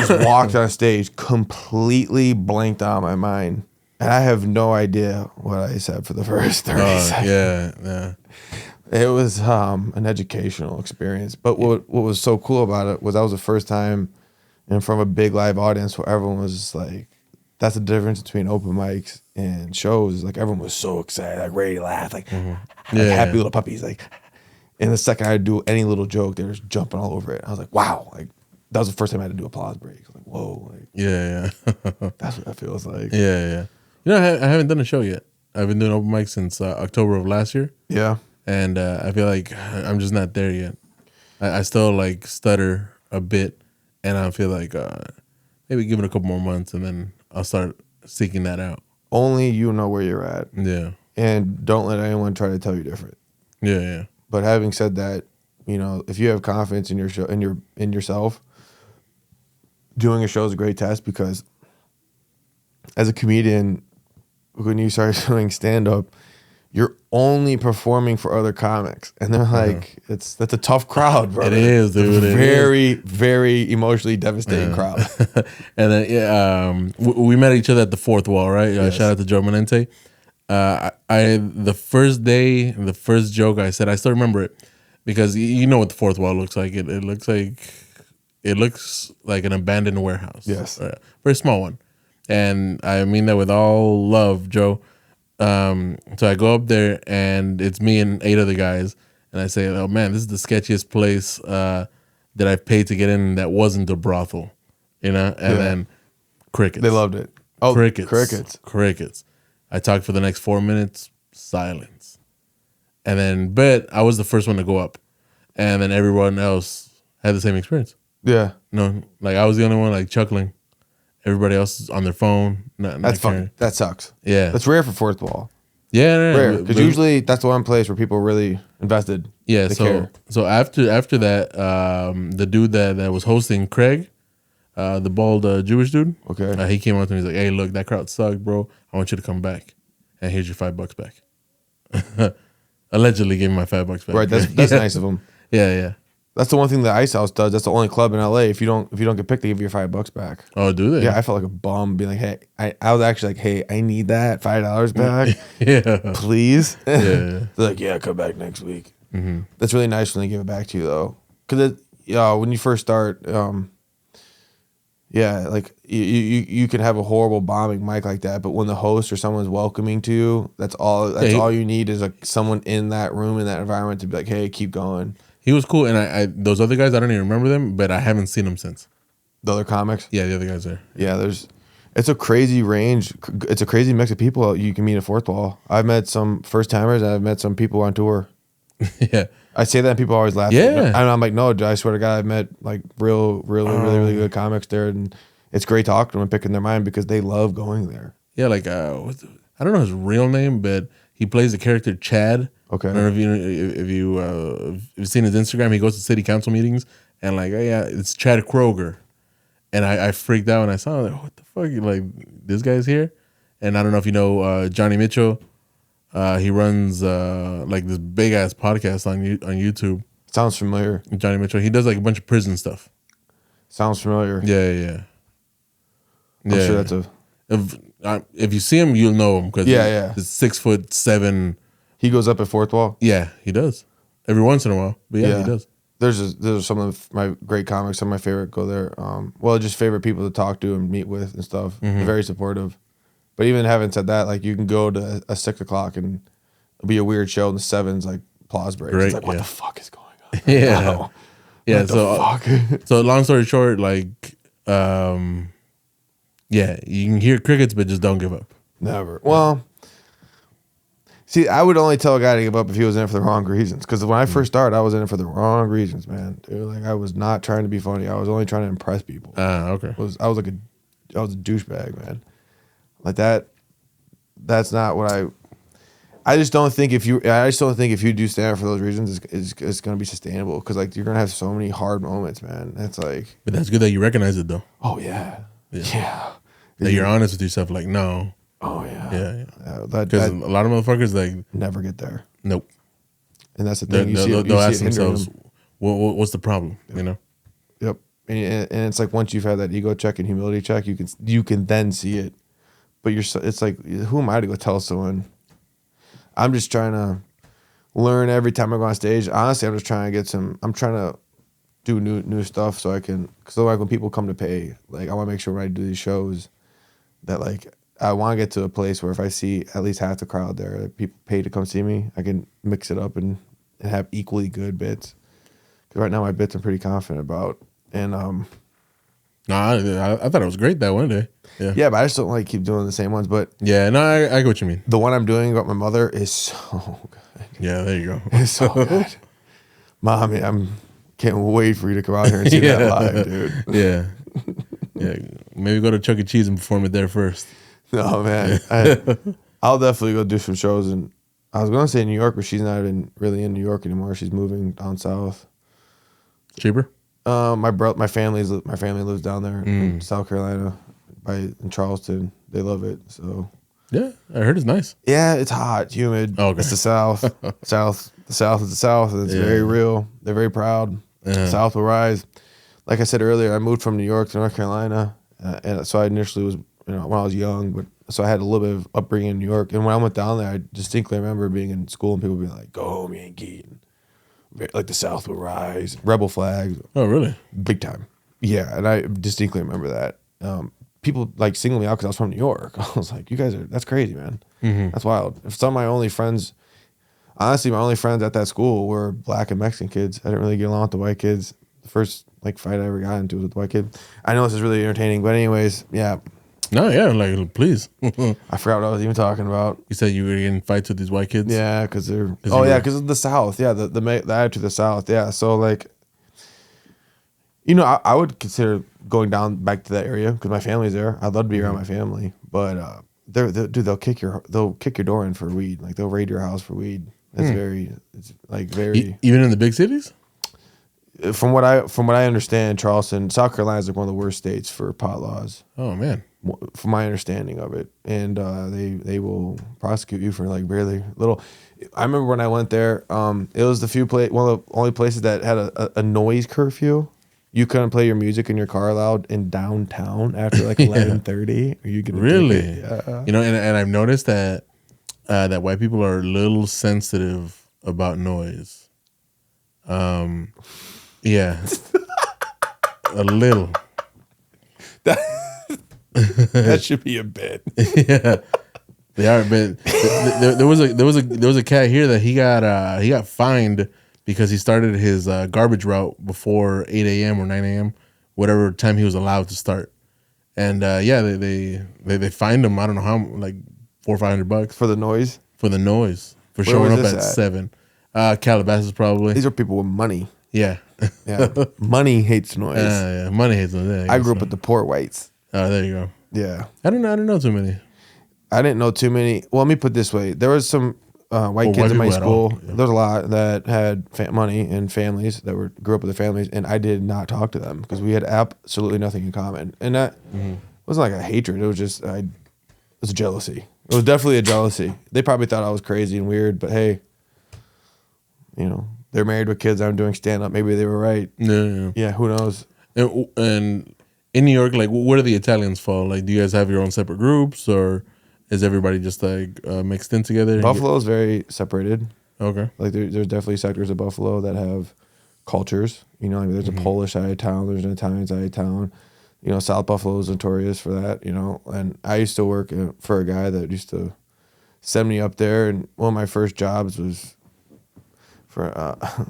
just walked on stage, completely blanked out of my mind. And I have no idea what I said for the first 30 seconds. Yeah. It was an educational experience. But what was so cool about it was that was the first time in front of a big live audience where everyone was just like, that's the difference between open mics and shows. Like everyone was so excited, like ready to laugh, like, like happy little puppies. Like, and the second I do any little joke, they were just jumping all over it. I was like, wow, like that was the first time I had to do applause breaks. Like, whoa, like that's what that feels like. Yeah. You know, I haven't done a show yet. I've been doing open mic since October of last year. Yeah. And I feel like I'm just not there yet. I still like stutter a bit, and I feel like maybe give it a couple more months, and then I'll start seeking that out. Only you know where you're at. Yeah. And don't let anyone try to tell you different. Yeah. But having said that, you know, if you have confidence in your show, in yourself, doing a show is a great test, because as a comedian, when you start doing stand-up, you're only performing for other comics, and they're like, that's a tough crowd, bro. It is, dude. Very, very emomotionally devastating crowd. And then we met each other at the Fourth Wall, right? Yes. Shout out to Joe Menente. The first day, the first joke I said, I still remember it, because you know what the Fourth Wall looks like. It looks like an abandoned warehouse. Yes, very small one, and I mean that with all love, Joe. So I go up there, and it's me and 8 other guys, and I say, oh man, this is the sketchiest place that I've paid to get in that wasn't a brothel, you know? And then crickets. They loved it. Oh, Crickets. I talked for the next 4 minutes, silence. And then, but I was the first one to go up, and then everyone else had the same experience. Yeah. No, like I was the only one like chuckling. Everybody else is on their phone. That's fucking. That sucks. Yeah, that's rare for Fourth Wall. Yeah, rare, because usually that's the one place where people are really invested. Yeah, so after that, the dude that was hosting, Craig, the bald Jewish dude. Okay, he came up to me. He's like, "Hey, look, that crowd sucked, bro. I want you to come back, and here's your $5 back." Allegedly gave me my $5 back. Right, that's nice of him. Yeah. That's the one thing that Ice House does. That's the only club in LA. If you don't get picked, they give you your $5 back. Oh, do they? Yeah, I felt like a bum being like, hey, I was actually like, hey, I need that $5 back. Yeah, please. Yeah. They're like, yeah, come back next week. Mm-hmm. That's really nice when they give it back to you though, because when you first start, like you can have a horrible bombing mic like that, but when the host or someone's welcoming to you, that's all you need is like someone in that room, in that environment, to be like, hey, keep going. He was cool, and I those other guys, I don't even remember them, but I haven't seen them since. The other comics? Yeah, the other guys there. Yeah, it's a crazy range. It's a crazy mix of people you can meet at Fourth Wall. I've met some first timers, and I've met some people on tour. Yeah, I say that, and people always laugh. Yeah, and I'm like, no, I swear to God, I've met like really good comics there, and it's great talking to them and picking their mind because they love going there. Yeah, like I don't know his real name, but he plays the character Chad. Okay. I don't know if you've seen his Instagram. He goes to city council meetings, and like, oh yeah, it's Chad Kroger, and I freaked out when I saw him. Like, what the fuck? Like, this guy's here, and I don't know if you know Johnny Mitchell. He runs like this big ass podcast on YouTube. Sounds familiar. Johnny Mitchell. He does like a bunch of prison stuff. Sounds familiar. Yeah. I'm sure that's if you see him, you'll know him because he's 6'7". He goes up at Fourth Wall? Yeah, he does. Every once in a while. But yeah, he does. There's some of my great comics. Some of my favorite go there. Just favorite people to talk to and meet with and stuff. Mm-hmm. Very supportive. But even having said that, like you can go to a 6 o'clock and it'll be a weird show, and the 7's like applause breaks. Great, it's like, what the fuck is going on? Yeah. Wow. Yeah. So long story short, like, you can hear crickets, but just don't give up. Never. Well, see, I would only tell a guy to give up if he was in it for the wrong reasons. Because when I first started, I was in it for the wrong reasons, man. Dude, like I was not trying to be funny. I was only trying to impress people. Okay. I was a douchebag, man. Like that. that's not what I just don't think if you do stand up for those reasons, it's going to be sustainable because like you're going to have so many hard moments, man. It's like, But that's good that you recognize it though. oh yeah. That you're honest with yourself. Like, no. Oh yeah. Yeah. That Because a lot of motherfuckers like never get there. nope. And that's the thing. They'll ask themselves, what's the problem? Yep. You know. Yep. And it's like once you've had that ego check and humility check, you can then see it. But it's like, who am I to go tell someone? I'm just trying to learn every time I go on stage. Honestly, I'm just trying to do new stuff so like when people come to pay, like I want to make sure when I do these shows that like I want to get to a place where if I see at least half the crowd there, that people pay to come see me, I can mix it up and have equally good bits. Because right now my bits I'm pretty confident about. And I thought it was great that one day. yeah, but I just don't like keep doing the same ones. But yeah, no, I get what you mean. the one I'm doing about my mother is so good. Yeah, there you go. It's so good. Mommy, can't wait for you to come out here and see that live, dude. Yeah. Yeah. Maybe go to Chuck E. Cheese and perform it there first. No, man. I'll definitely go do some shows. And I was going to say New York, but she's not really in New York anymore. She's moving down south. Cheaper? My family lives down there in South Carolina, in Charleston. They love it. So Yeah, I heard it's nice. yeah, it's hot, humid. Okay. It's the South. The South is the South, and it's very real. They're very proud. South will rise. Like I said earlier, I moved from New York to North Carolina, and so I initially was, when I was young, but so I had a little bit of upbringing in New York. And when I went down there, I distinctly remember being in school and people being like, "Go home, Yankee," and like the South will rise, rebel flags. Oh, really? Big time. Yeah, and I distinctly remember that. People like singled me out because I was from New York. I was like, that's crazy, man. Mm-hmm. That's wild. If some of my only friends, honestly, my only friends at that school were black and Mexican kids. I didn't really get along with the white kids. The first like fight I ever got into was with the white kid. I know this is really entertaining, but anyways, yeah. No, yeah, like, please. I forgot what I was even talking about. You said you were getting fights with these white kids? Yeah, because because of the South. Yeah, the attitude of the South. Yeah, so like, I would consider going down back to that area because my family's there. I'd love to be around my family, but they'll kick your door in for weed. Like they'll raid your house for weed. It's very even in the big cities. From what I understand, Charleston, South Carolina is like one of the worst states for pot laws. Oh man, from my understanding of it, and they will prosecute you for like really little. I remember when I went there, it was one of the only places that had a noise curfew. You couldn't play your music in your car loud in downtown after like 11:30. Or you get really, yeah. And I've noticed that that white people are a little sensitive about noise. Yeah, a little. That should be a bit. Yeah, they are. But there was a cat here that he got fined because he started his garbage route before 8 a.m. or 9 a.m. whatever time he was allowed to start. And they fined him. I don't know how, like $400 or $500 for the noise. For the noise, for showing up at 7. Calabasas probably. These are people with money. Yeah. Yeah. Money hates noise. Yeah. Money hates noise. I grew up with the poor whites. Oh, there you go. Yeah. I didn't know too many. I didn't know too many. Well, let me put it this way. There was some white kids in my school. Yeah. There's a lot that had money and families that grew up with their families, and I did not talk to them because we had absolutely nothing in common. And that wasn't like a hatred. It was just it was a jealousy. It was definitely a jealousy. They probably thought I was crazy and weird, but hey, they're married with kids. I'm doing stand up. Maybe they were right. Yeah. Who knows? And in New York, like, where do the Italians fall? Like, do you guys have your own separate groups, or is everybody just like mixed in together? Buffalo is very separated. Okay. Like there's definitely sectors of Buffalo that have cultures. There's a Polish side of town. There's an Italian side of town. South Buffalo is notorious for that. And I used to work for a guy that used to send me up there. And one of my first jobs was for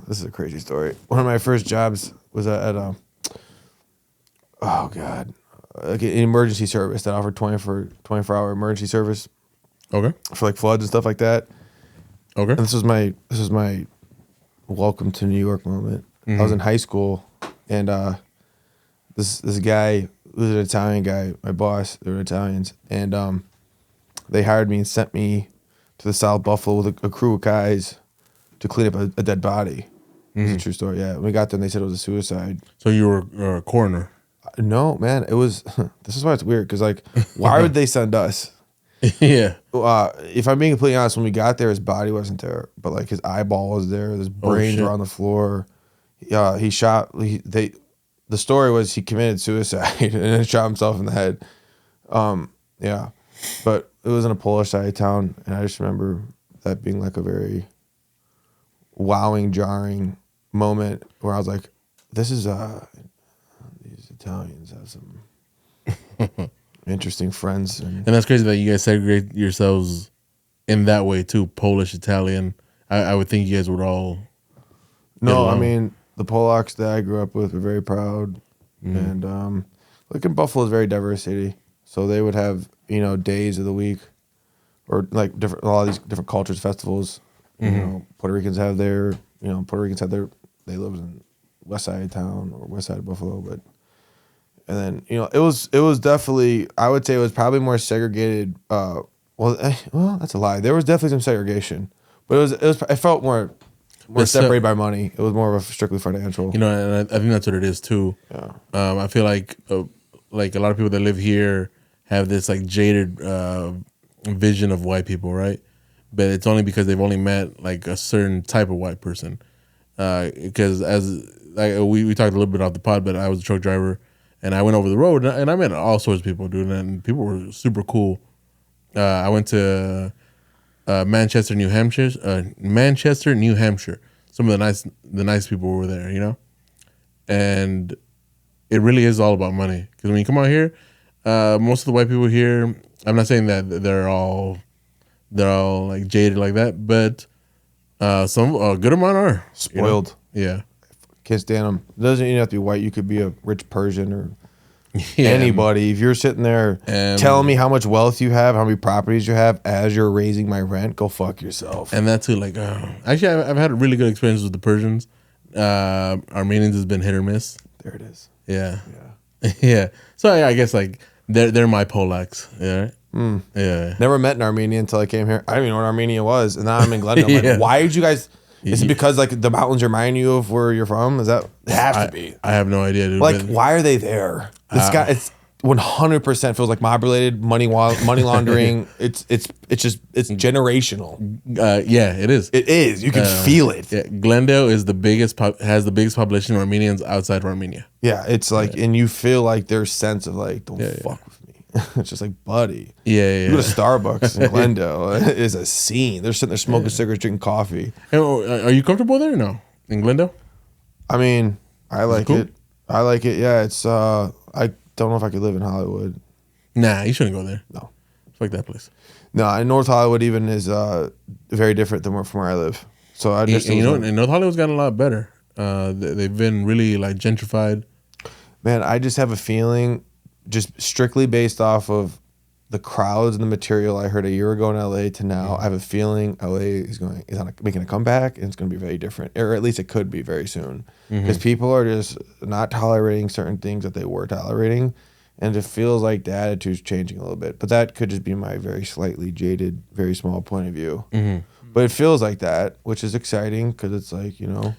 this is a crazy story. One of my first jobs was at like an emergency service that offered 24-hour emergency service. Okay. For like floods and stuff like that. Okay. And this was my welcome to New York moment. I was in high school, and this guy was an Italian guy. My boss, they were Italians, and they hired me and sent me to the South Buffalo with a crew of guys to clean up a dead body. It's a true story. Yeah, when we got there, and they said it was a suicide. So you were a coroner? No, man, it was. This is why it's weird because like, why would they send us? Yeah. If I'm being completely honest, when we got there, his body wasn't there, but like his eyeball was there. His brains were on the floor. He shot. The story was he committed suicide and then shot himself in the head. Yeah, but it was in a Polish side of town, and I just remember that being like a very wowing, jarring moment where I was like, "This is these Italians have some interesting friends." And that's crazy that you guys segregate yourselves in that way too. Polish, Italian. I would think you guys would all. No, I mean the Polacks that I grew up with were very proud, and like in Buffalo is a very diverse city, so they would have days of the week, or like a lot of these different cultures, festivals. Puerto Ricans have their they live in west side of town or west side of Buffalo, but and then it was definitely, I would say it was probably more segregated. Well, that's a lie. There was definitely some segregation, but it felt more separated by money. It was more of a strictly financial. And I think that's what it is too. Yeah. I feel like a lot of people that live here have this like jaded vision of white people, right? But it's only because they've only met like a certain type of white person. Because we talked a little bit off the pod, but I was a truck driver and I went over the road and I met all sorts of people, dude, and people were super cool. I went to Manchester, New Hampshire. Some of the nice people were there, and it really is all about money. Because when you come out here, most of the white people here, I'm not saying that they're all like jaded like that, but some a good amount are spoiled. Yeah, can't stand them. It doesn't even have to be white. You could be a rich Persian or anybody. If you're sitting there telling me how much wealth you have, how many properties you have, as you're raising my rent, go fuck yourself. And that too, like actually, I've had really good experiences with the Persians. Armenians has been hit or miss. There it is. Yeah. Yeah. So I guess like they're my Polacks. Yeah. Yeah. Never met an Armenian until I came here. I didn't even know what Armenia was, and now I'm in Glendale. Like, why did you guys? Is it because like the mountains remind you of where you're from? Is that it has to be? I have no idea, dude. Like, why are they there? This guy, it's 100% feels like mob related, money laundering. It's generational. Yeah, it is. It is. You can feel it. Yeah, Glendale is has the biggest population of Armenians outside of Armenia. Yeah, it's like, and you feel like their sense of like, don't fuck with me. It's just like, buddy. Yeah. You go to Starbucks in Glendale. It is a scene. They're sitting there smoking cigarettes, drinking coffee. Hey, are you comfortable there or no? In Glendale? I mean, I like it. I like it. Yeah, it's. I don't know if I could live in Hollywood. Nah, you shouldn't go there. No, fuck that place. No, and North Hollywood even is very different than from where I live. So I just and North Hollywood's gotten a lot better. They've been really like gentrified. Man, I just have a feeling, just strictly based off of the crowds and the material I heard a year ago in LA to now, I have a feeling LA is making a comeback, and it's going to be very different, or at least it could be very soon, because people are just not tolerating certain things that they were tolerating, and it feels like the attitude's changing a little bit. But that could just be my very slightly jaded, very small point of view. But it feels like that, which is exciting because it's like,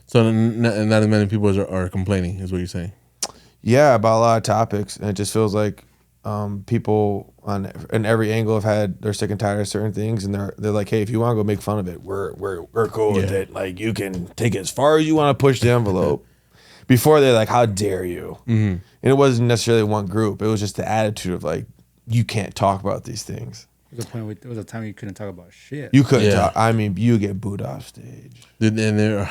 So not as many people are complaining, is what you're saying? Yeah, about a lot of topics, and it just feels like people in every angle they're sick and tired of certain things, and they're like, hey, if you want to go make fun of it, we're cool with it. Like, you can take it as far as you want to push the envelope. Before they're like, how dare you? And it wasn't necessarily one group. It was just the attitude of like, you can't talk about these things. There was a time you couldn't talk about shit. You couldn't talk. I mean, you get booed off stage. And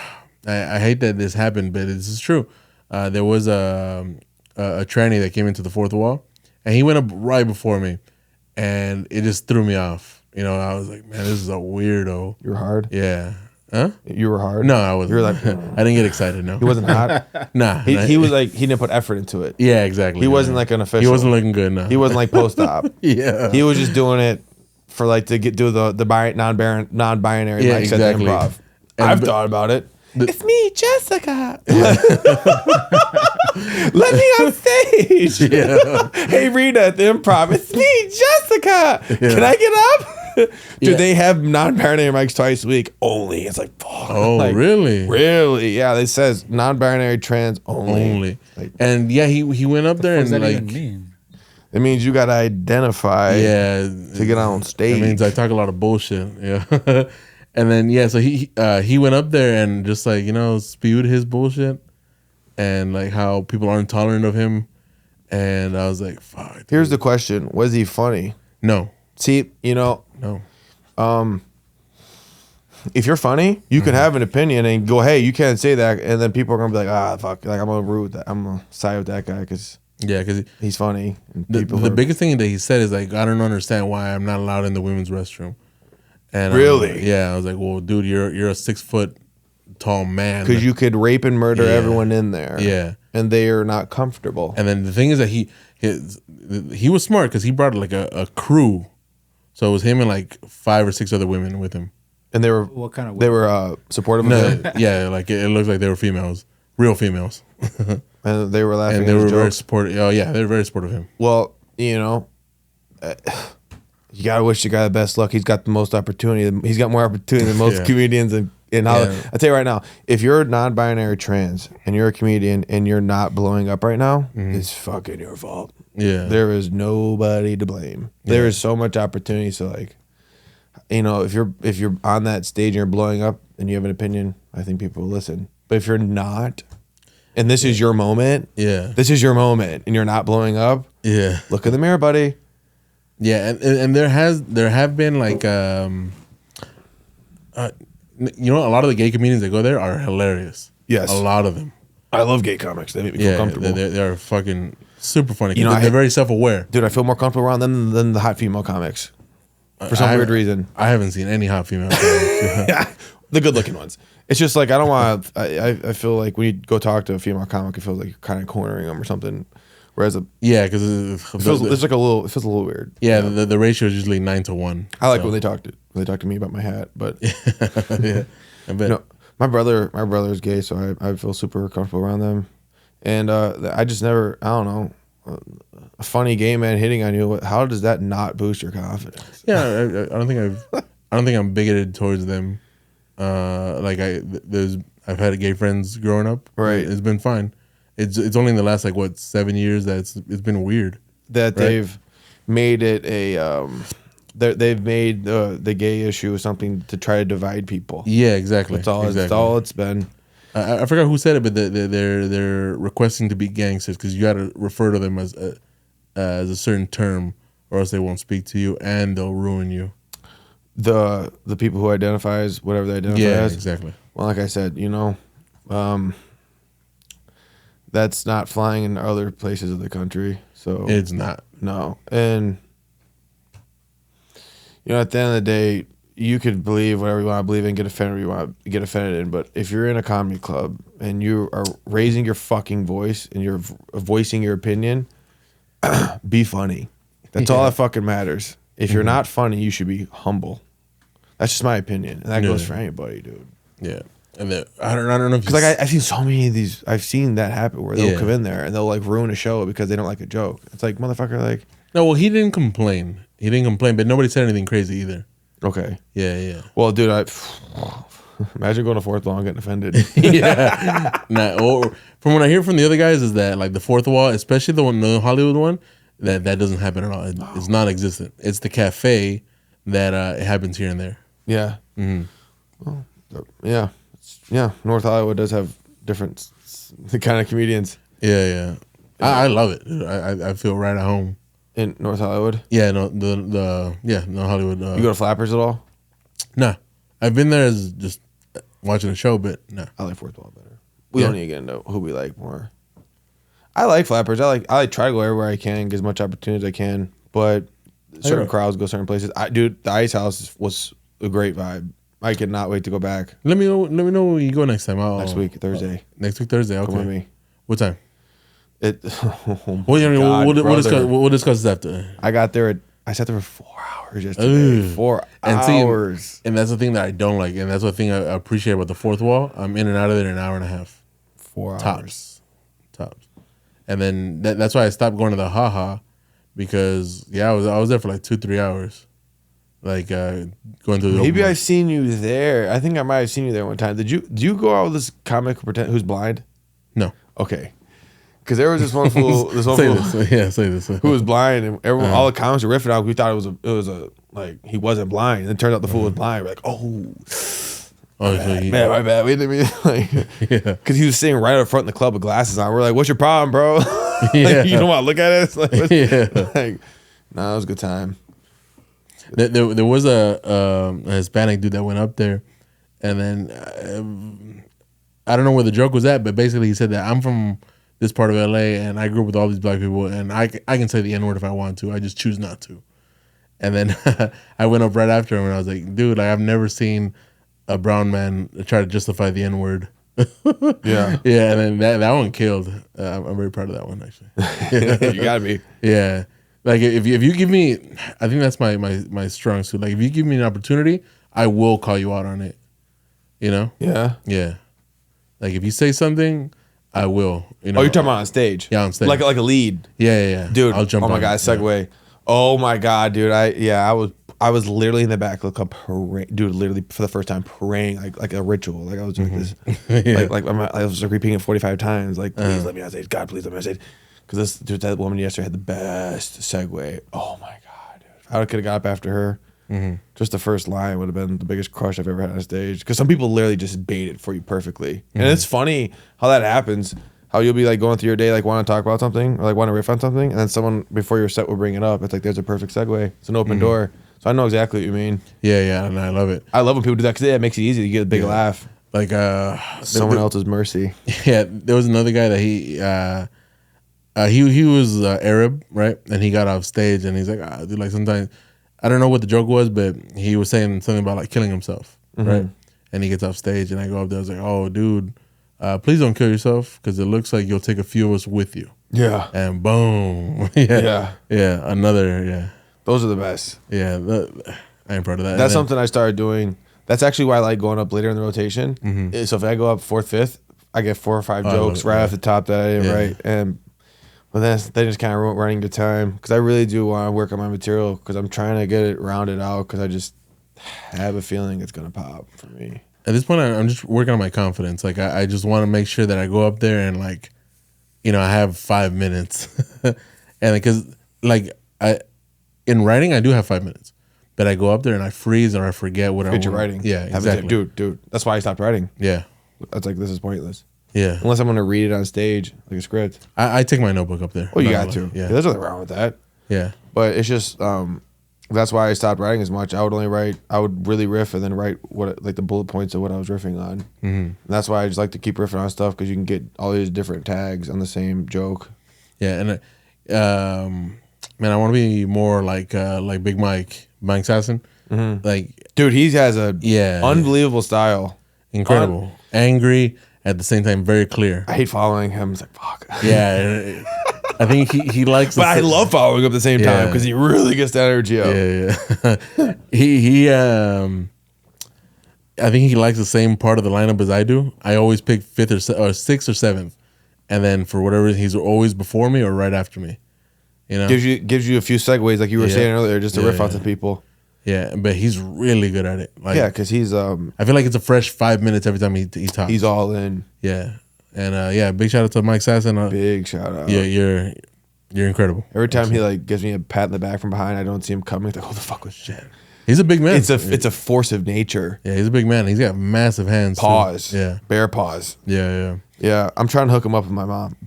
I hate that this happened, but this is true. There was a tranny that came into the fourth wall, and he went up right before me, and it just threw me off. I was like, man, this is a weirdo. You were hard? Yeah. Huh? You were hard? No, I wasn't. You were like, I didn't get excited, no. He wasn't hot? Nah. He was like, he didn't put effort into it. Yeah, exactly. He wasn't like an official. He wasn't looking good, no. He wasn't like post-op. Yeah. He was just doing it for like to do the non-binary yeah, like exactly. Improv. I've thought about it. It's me, Jessica. Let me on stage. Yeah. Hey, Rita at the Improv. It's me, Jessica. Can I get up? Dude, Yeah. they have non-binary mics twice a week only. It's like, fuck. Oh, Like, really? Really? Yeah, it says non-binary trans only. Only. Like, And yeah, he went up there What does and that like even mean? it means you got to identify yeah to get on stage. It means I talk a lot of bullshit. Yeah. And then yeah, so he went up there and just like, spewed his bullshit and like how people aren't tolerant of him. And I was like, fuck. Dude. Here's the question. Was he funny? No. See, No. if you're funny, you can have an opinion and go, hey, you can't say that. And then people are going to be like, fuck. Like, I'm going to root with that. I'm going to side with that guy because Yeah, because he's funny. And the biggest thing that he said is like, I don't understand why I'm not allowed in the women's restroom. And Really? yeah, I was like, well, dude, you're a 6 foot tall man. because you could rape and murder Yeah. everyone in there. Yeah. And they are not comfortable. And then the thing is that he was smart because he brought like a crew, so it was him and like 5 or 6 other women with him. And they were What kind of? they were supportive of No, him. yeah, like it looked like they were females, real females, And they were laughing and at they his were very jokes. supportive. Oh yeah, they were very supportive of him. Well, you gotta wish the guy the best luck. He's got the most opportunity. He's got more opportunity than most Yeah. comedians in Hollywood. Yeah. I tell you right now, if you're non-binary trans and you're a comedian and you're not blowing up right now, it's fucking your fault. Yeah, There is nobody to blame. There is so much opportunity. So like, if you're on that stage and you're blowing up and you have an opinion, I think people will listen. But if you're not, and this is your moment, yeah, this is your moment, and you're not blowing up, yeah, look in the mirror, buddy. yeah. And there have been like a lot of the gay comedians that go there are hilarious. Yes. a lot of them. I love gay comics. They make me feel Yeah, comfortable. they're fucking super funny. You know, they're very self aware. Dude, I feel more comfortable around them than the hot female comics. For some weird reason. I haven't seen any hot female. Yeah, the good looking ones. It's just like, I don't want to, I feel like when you go talk to a female comic, it feels like you're kind of cornering them or something. Whereas Yeah, because it feels a little weird. yeah, the ratio is usually 9 to 1. I like when they talk to me about my hat, but Yeah, I bet. no, my brother is gay, so I feel super comfortable around them. And I just never, I don't know, a funny gay man hitting on you, how does that not boost your confidence? Yeah, I don't think I'm bigoted towards them. Like I've had gay friends growing up. Right. It's been fine. It's only in the last 7 years that it's been weird. That Right. they've made it they've made the gay issue something to try to divide people. Yeah, exactly. That's all. Exactly. That's all it's been. I forgot who said it, but they're requesting to be gangsters because you got to refer to them as a certain term, or else they won't speak to you and they'll ruin you. The people who identify as whatever they identify Yeah, as. exactly. Well, like I said, that's not flying in other places of the country. So It's not. no, and at the end of the day, you could believe whatever you want to believe in, get offended where you want to get offended in. But if you're in a comedy club and you are raising your fucking voice and you're voicing your opinion, be funny. That's all that fucking matters. If you're not funny, you should be humble. That's just my opinion, and that goes for anybody, dude. Yeah, and I don't know if Because I've seen so many of these. I've seen that happen where they'll Yeah. come in there and they'll ruin a show because they don't like a joke. It's like, motherfucker, no. Well, he didn't complain. But nobody said anything crazy either. okay. Yeah. Well, dude, imagine going to fourth wall and getting offended. Yeah. Or from what I hear from the other guys is that like the fourth wall, especially the Hollywood one, that doesn't happen at all. It's non-existent. It's the cafe that it happens here and there. Yeah. Mm-hmm. Well, yeah. North Hollywood does have different kind of comedians Yeah. I love it. I feel right at home. in North Hollywood. Yeah. No. No Hollywood. You go to Flappers at all? Nah. I've been there as just watching a show, but nah. I like fourth wall better. We Yeah. don't need to get into who we like more. I like Flappers. I like try to go everywhere I can, get as much opportunity as I can. But certain crowds go certain places. Dude, the Ice House was a great vibe. I cannot wait to go back Let me know when you go next time. next week, Thursday. Next week, Thursday. Okay. Come with me. What time? Well, yeah, We'll discuss this after. I got there. I sat there for 4 hours yesterday. Ugh. 4 And see, hours. and that's the thing that I don't like, and that's the thing I appreciate about the fourth wall. I'm in and out of there in an hour and a half. 4 hours. Tops. And then that's why I stopped going to the haha, because I was there for like 2-3 hours, like going through the Maybe open I've seen you there. I think I might have seen you there one time. Did you go out with this comic who's blind? No. Okay. Because there was this one fool, say this. who was blind, and everyone, all the comics were riffing out. We thought it was a like he wasn't blind, and it turned out the fool was blind. We're like, oh, my bad. We didn't mean like, because he was sitting right up front in the club with glasses on. We're like, what's your problem, bro? Like, you don't want to look at it? Like, nah, it was a good time. There was a Hispanic dude that went up there, and then I don't know where the joke was at, but basically he said that I'm from this part of LA and I grew up with all these black people, and I can say the N-word if I want to. I just choose not to. And then I went up right after him and I was like, dude, I've never seen a brown man try to justify the N-word. Yeah. Yeah, and then that one killed. I'm very proud of that one, actually. You gotta be. Yeah. Like if you give me, I think that's my strong suit. Like if you give me an opportunity, I will call you out on it. You know? Yeah. Yeah. Like if you say something, I will. You know? Oh, you're talking about on stage? Yeah, on stage. Like a lead. Yeah. Dude, I'll jump oh my on God, it. segue. Yeah. Oh my God, dude. I was literally in the back of the club praying, dude, literally for the first time praying like a ritual. Like I was doing this. Yeah. I was like repeating it 45 times. Like, please let me on stage. God, please let me on stage. Because that woman yesterday had the best segue. Oh my God, dude. If I could have got up after her, just the first line would have been the biggest crush I've ever had on stage. Because some people literally just bait it for you perfectly. And it's funny how that happens. How you'll be like going through your day, like want to talk about something or like want to riff on something, and then someone before your set will bring it up. It's like there's a perfect segue. It's an open door. So I know exactly what you mean. Yeah, and I love it. I love when people do that because it makes it easy to get a big laugh. Like Someone else's mercy. Yeah, there was another guy that he was Arab, right? And he got off stage and he's like, dude, like sometimes I don't know what the joke was, but he was saying something about like killing himself, right? And he gets off stage and I go up there. I was like, oh, dude, please don't kill yourself because it looks like you'll take a few of us with you. Yeah. And boom. Yeah. Another. Those are the best. Yeah, I am proud of that. That's something I started doing. That's actually why I like going up later in the rotation. So if I go up 4th, 5th, I get 4 or 5 jokes right off the top that I didn't write. But then they just kind of running to time because I really do want to work on my material because I'm trying to get it rounded out because I just have a feeling it's going to pop for me. At this point, I'm just working on my confidence. Like I just want to make sure that I go up there and like, I have 5 minutes, and because in writing I do have 5 minutes, but I go up there and I freeze or I forget what I want. You're writing. Yeah, exactly. Dude. That's why I stopped writing. Yeah. That's like, this is pointless. Yeah. Unless I'm going to read it on stage, like a script. I take my notebook up there. Well, you got to. Yeah. There's nothing wrong with that. Yeah. But it's just, that's why I stopped writing as much. I would really riff and then write the bullet points of what I was riffing on. And that's why I just like to keep riffing on stuff because you can get all these different tags on the same joke. Yeah. And, man, I want to be more like Big Mike Sasson. Like, dude, he has a unbelievable style. Incredible. Angry, at the same time, very clear. I hate following him. It's like, fuck. Yeah. I think he likes. But I love following him at the same time because he really gets that energy out. Yeah. He I think he likes the same part of the lineup as I do. I always pick 5th or 6th or 7th, and then for whatever reason, he's always before me or right after me. Gives you a few segues like you were saying earlier, just to riff on some people. Yeah, but he's really good at it. Like, because he's. I feel like it's a fresh 5 minutes every time he talks. He's all in. Yeah, and big shout out to Mike Sasson. Big shout out. Yeah, you're incredible. Every time he like gives me a pat in the back from behind, I don't see him coming. Like, who the fuck was shit? He's a big man. It's a force of nature. Yeah, he's a big man. He's got massive hands. Paws. Too. Yeah, bare paws. Yeah. I'm trying to hook him up with my mom.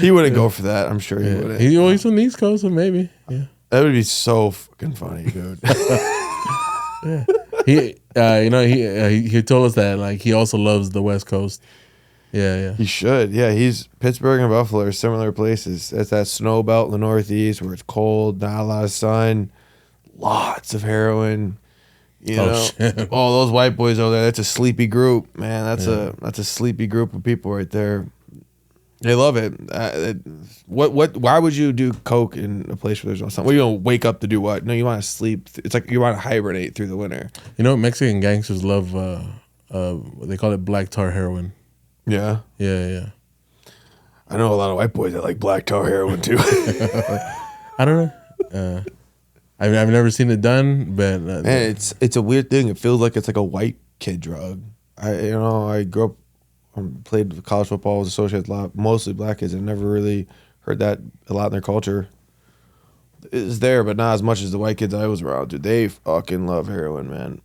He wouldn't go for that. I'm sure he wouldn't. He's from the East Coast, so maybe. Yeah. That would be so fucking funny, dude. He told us that like he also loves the West Coast. Yeah. He should. Yeah, he's Pittsburgh and Buffalo are similar places. It's that snow belt in the Northeast where it's cold, not a lot of sun, lots of heroin. Shit. All those white boys over there. That's a sleepy group, man. That's a sleepy group of people right there. They love it. Why would you do coke in a place where there's no sun? Well, you don't wake up to do what? No, you want to sleep. It's like you want to hibernate through the winter. Mexican gangsters love they call it black tar heroin. Yeah. Yeah. I know a lot of white boys that like black tar heroin too. I don't know. I've never seen it done, but Man, it's a weird thing. It feels like it's like a white kid drug. I grew up, played college football, was associated with a lot, mostly black kids, and never really heard that a lot in their culture. It's there, but not as much as the white kids I was around. Dude, they fucking love heroin, man.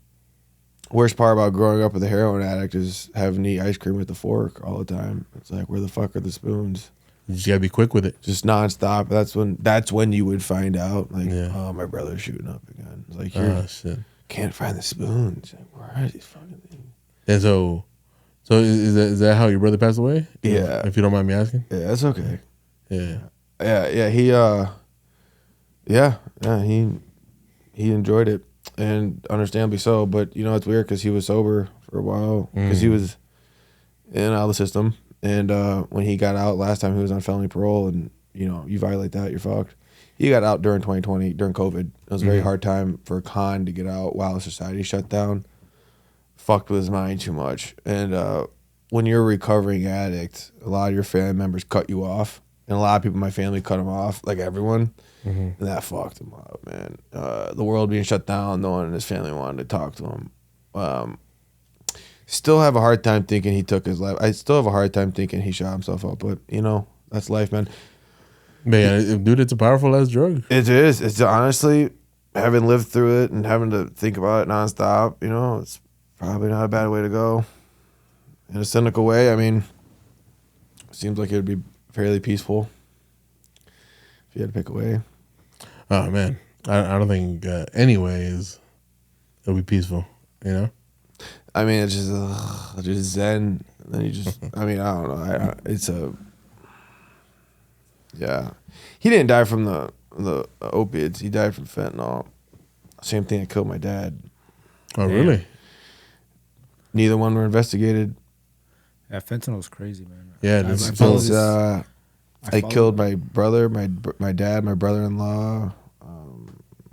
Worst part about growing up with a heroin addict is having to eat ice cream with a fork all the time. It's like, where the fuck are the spoons? you just gotta be quick with it. Just nonstop. That's when you would find out. Like, Yeah. oh, my brother's shooting up again. It's like, Oh you shit. can't find the spoons. Like, where are these fucking things? And so is that how your brother passed away? Yeah. If you don't mind me asking. Yeah, that's okay. Yeah. He enjoyed it, and understandably so. But it's weird because he was sober for a while because he was in and out of the system, and when he got out last time, he was on felony parole, and you violate that, you're fucked. He got out during 2020 during COVID. It was a very hard time for Khan to get out while the society shut down. Fucked with his mind too much, and when you're a recovering addict, a lot of your family members cut you off. And a lot of people in my family cut him off, like everyone. And that fucked him up, man. The world being shut down, no one in his family wanted to talk to him. Still have a hard time thinking he took his life. I still have a hard time thinking he shot himself up. But, that's life, man. Man, dude, it's a powerful ass drug. It is. It's honestly, having lived through it and having to think about it nonstop, it's probably not a bad way to go. In a cynical way, I mean, seems like it would be fairly peaceful if you had to pick a way. Oh man, I don't think anyways it'll be peaceful. I mean, it's just zen. And then you just, I mean, I don't know. Yeah. He didn't die from the opiates. He died from fentanyl. Same thing that killed my dad. Oh really? Neither one were investigated. Yeah, fentanyl's crazy, man. Yeah, I killed my brother, my dad, my brother-in-law,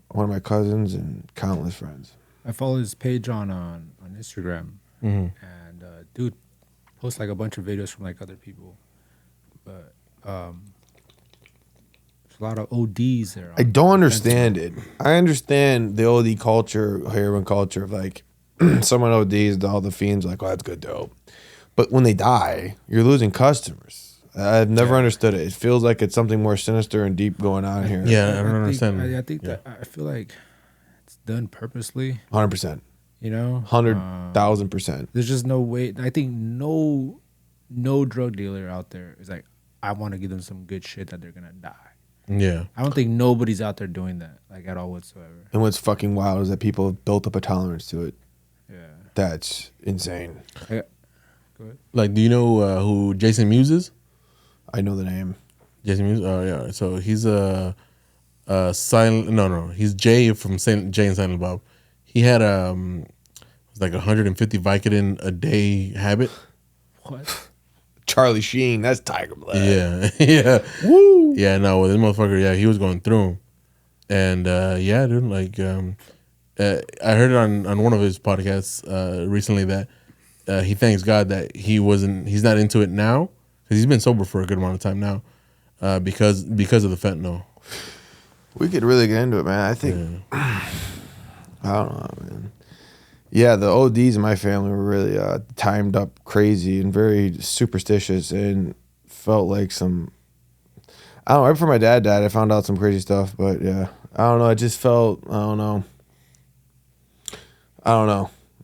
one of my cousins, and countless friends. I follow his page on Instagram, and dude posts like a bunch of videos from like other people, but there's a lot of ODs there. I don't understand it. I understand the OD culture, heroin culture of like someone ODs, all the fiends like, oh, that's good dope. But when they die, you're losing customers. I've never understood it. It feels like it's something more sinister and deep going on here. Yeah, I don't understand. I think that I feel like it's done purposely. 100%. 100,000%. There's just no way. I think no drug dealer out there is like, I want to give them some good shit that they're gonna die. Yeah. I don't think nobody's out there doing that like at all whatsoever. And what's fucking wild is that people have built up a tolerance to it. Yeah. That's insane. Go ahead. Like, do you know who Jason Mewes is? I know the name. Jason Mewes? Oh yeah. So he's silent. No. He's Jay from Jay and Silent Bob. He had it's like 150 Vicodin a day habit. What? Charlie Sheen, that's Tiger Blood. Yeah, yeah. Woo! Yeah, no, this motherfucker, yeah, he was going through 'em. And yeah, dude, like I heard it on one of his podcasts recently that he thanks God that he's not into it now, because he's been sober for a good amount of time now, because of the fentanyl. We could really get into it, man. I think I don't know, man. Yeah, the ODs in my family were really timed up crazy and very superstitious, and felt like some, I don't know, right before my dad died, I found out some crazy stuff, but yeah, I don't know, it just felt, I don't know,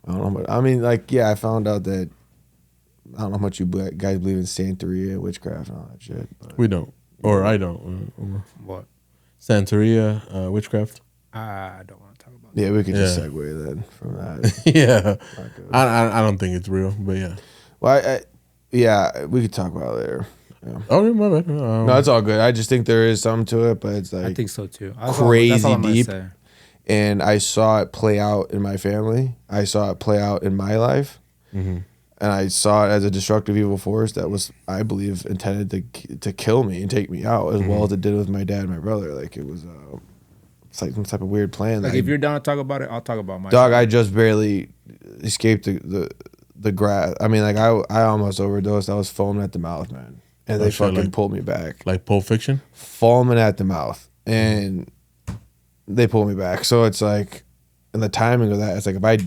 but I mean, like, yeah, I found out that, I don't know how much you guys believe in Santeria, witchcraft, and all that shit. But, We don't, or I don't. What? Santeria, witchcraft. I don't want to talk about yeah, we could just Yeah. segue then from that. Yeah, I don't think it's real, but yeah. Well, yeah, we could talk about it later. Yeah. Oh, my bad. No, it's all good. I just think there is something to it, but it's like I think so too. crazy that's all I'm gonna deep. say. And I saw it play out in my family. I saw it play out in my life. Mm-hmm. And I saw it as a destructive evil force that was, I believe, intended to kill me and take me out, as well as it did with my dad and my brother. Like, it was it's like some type of weird plan. Like, if you're down to talk about it, I'll talk about my dog, I just barely escaped the grass. I mean, like, I almost overdosed. I was foaming at the mouth, man. and they fucking pulled me back. Like Pulp Fiction? Foaming at the mouth. And they pulled me back. So it's like, and the timing of that, it's like if I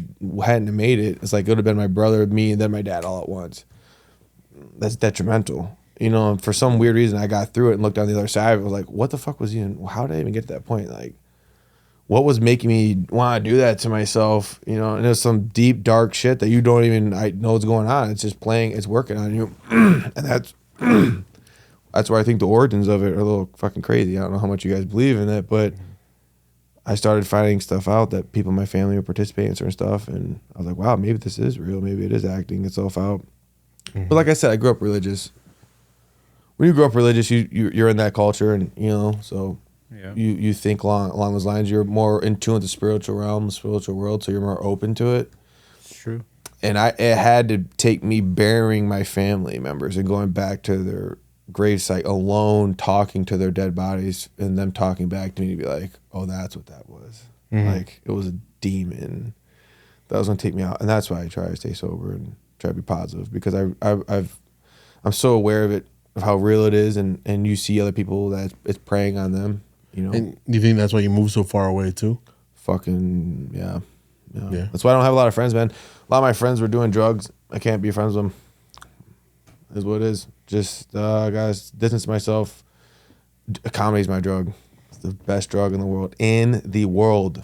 hadn't made it, it's like it would have been my brother, me, and then my dad all at once. That's detrimental. You know, and for some weird reason, I got through it and looked on the other side. I was like, what the fuck was even, how did I even get to that point? Like, what was making me want to do that to myself? You know, and there's some deep, dark shit that you don't even know what's going on. It's just playing, it's working on you. And that's where I think the origins of it are a little fucking crazy. I don't know how much you guys believe in it, but I started finding stuff out that people in my family were participating in certain stuff. And I was like, wow, maybe this is real. Maybe it is acting itself out. But like I said, I grew up religious. When you grow up religious, you're in that culture, and you know, so you think along those lines. You're more in tune with the spiritual realm, the spiritual world, so you're more open to it. It's true. And it had to take me burying my family members and going back to their gravesite alone, talking to their dead bodies, and them talking back to me to be like, "Oh, that's what that was. Like it was a demon that was gonna take me out." And that's why I try to stay sober and try to be positive, because I'm so aware of it, of how real it is, and you see other people that it's preying on them, you know. And do you think that's why you move so far away too? Fucking yeah. That's why I don't have a lot of friends, man. A lot of my friends were doing drugs. I can't be friends with them. Is what it is. Just guys, distance myself. Comedy's my drug. It's the best drug in the world. In the world.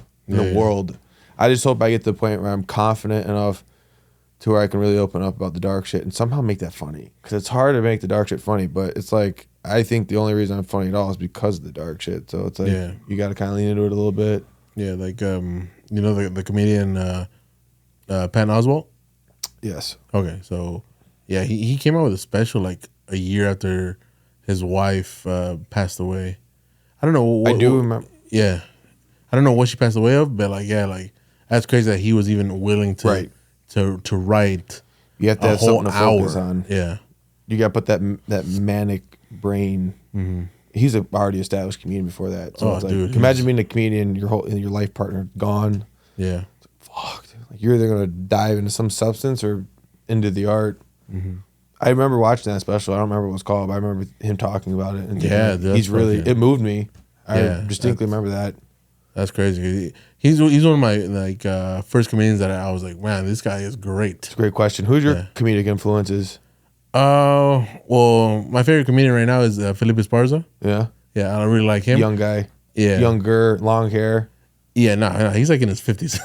I just hope I get to the point where I'm confident enough to where I can really open up about the dark shit and somehow make that funny. Because it's hard to make the dark shit funny, but it's like, I think the only reason I'm funny at all is because of the dark shit. So it's like, you got to kind of lean into it a little bit. Yeah, like, you know the comedian Patton Oswalt? Yes. Okay, so, yeah, he came out with a special like a year after his wife passed away. I don't know. I do remember. Yeah. I don't know what she passed away of, but like, yeah, like, that's crazy that he was even willing to... Right. To write, you have to have something to focus on. Yeah, you got to put that manic brain. Mm-hmm. He's a already established comedian before that. So it's like, dude, imagine being a comedian, your life partner gone. Yeah, fuck, dude. Like you're either gonna dive into some substance or into the art. Mm-hmm. I remember watching that special. I don't remember what it was called, but I remember him talking about it. And he's really it moved me. I distinctly remember that. That's crazy. He's one of my like first comedians that I was like, man, this guy is great. It's a great question. Who's your comedic influences? Well, my favorite comedian right now is Felipe Esparza. Yeah, yeah, I really like him. Young guy. Yeah, younger, long hair. Yeah, no, he's like in his 50s.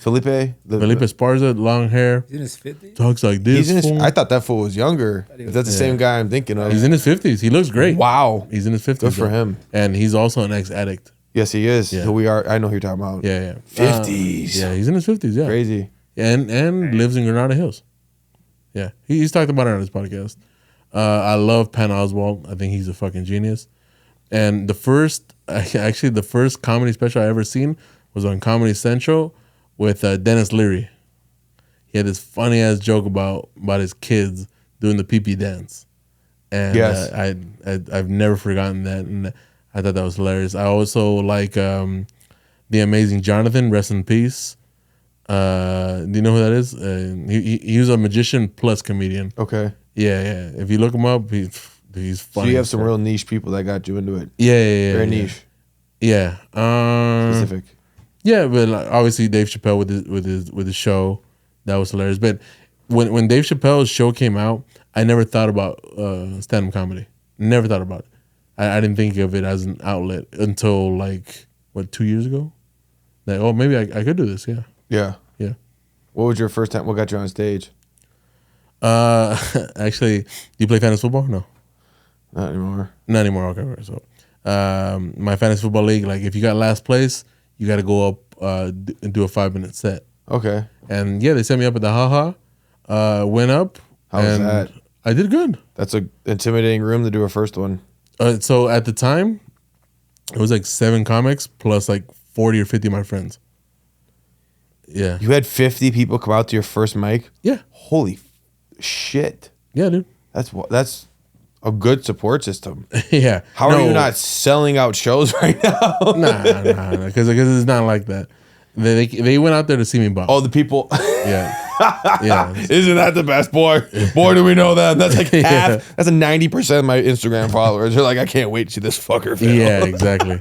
Felipe Esparza, long hair. He's in his 50s? Talks like this. I thought that fool was younger. If that's the same guy I'm thinking of. He's in his 50s. He looks great. Wow. He's in his 50s. Good for him. And he's also an ex-addict. Yes, he is. Yeah. Who we are. I know who you're talking about. Yeah. 50s. Yeah, he's in his 50s, yeah. Crazy. And lives in Granada Hills. Yeah. He's talked about it on his podcast. I love Patton Oswalt. I think he's a fucking genius. And the first comedy special I ever seen was on Comedy Central with Dennis Leary. He had this funny ass joke about his kids doing the pee-pee dance, and yes. I've never forgotten that, and I thought that was hilarious. I also like The Amazing Jonathan, rest in peace. Do you know who that is? He was a magician plus comedian. Okay. Yeah. If you look him up, he's funny. So you have some real niche people that got you into it. Yeah. Very niche. Yeah. Specific. Yeah, but like, obviously Dave Chappelle with his show, that was hilarious. But when Dave Chappelle's show came out, I never thought about stand-up comedy. Never thought about it. I didn't think of it as an outlet until like 2 years ago. Like, oh, maybe I could do this. Yeah. What was your first time? What got you on stage? Actually, do you play fantasy football? No, not anymore. Not anymore. Okay, so my fantasy football league, like if you got last place, you got to go up and do a 5-minute set. Okay. And yeah, they set me up at the went up. How was that? I did good. That's an intimidating room to do a first one. So at the time, it was like 7 comics plus like 40 or 50 of my friends. Yeah. You had 50 people come out to your first mic? Yeah. Holy shit. Yeah, dude. That's a good support system. Yeah. How are you not selling out shows right now? Nah, because it's not like that. They went out there to see me box. Oh, the people. Yeah. Yeah. Isn't that the best, boy? Boy, do we know that. That's like half. That's a 90% of my Instagram followers. They're like, I can't wait to see this fucker fail. Yeah, exactly.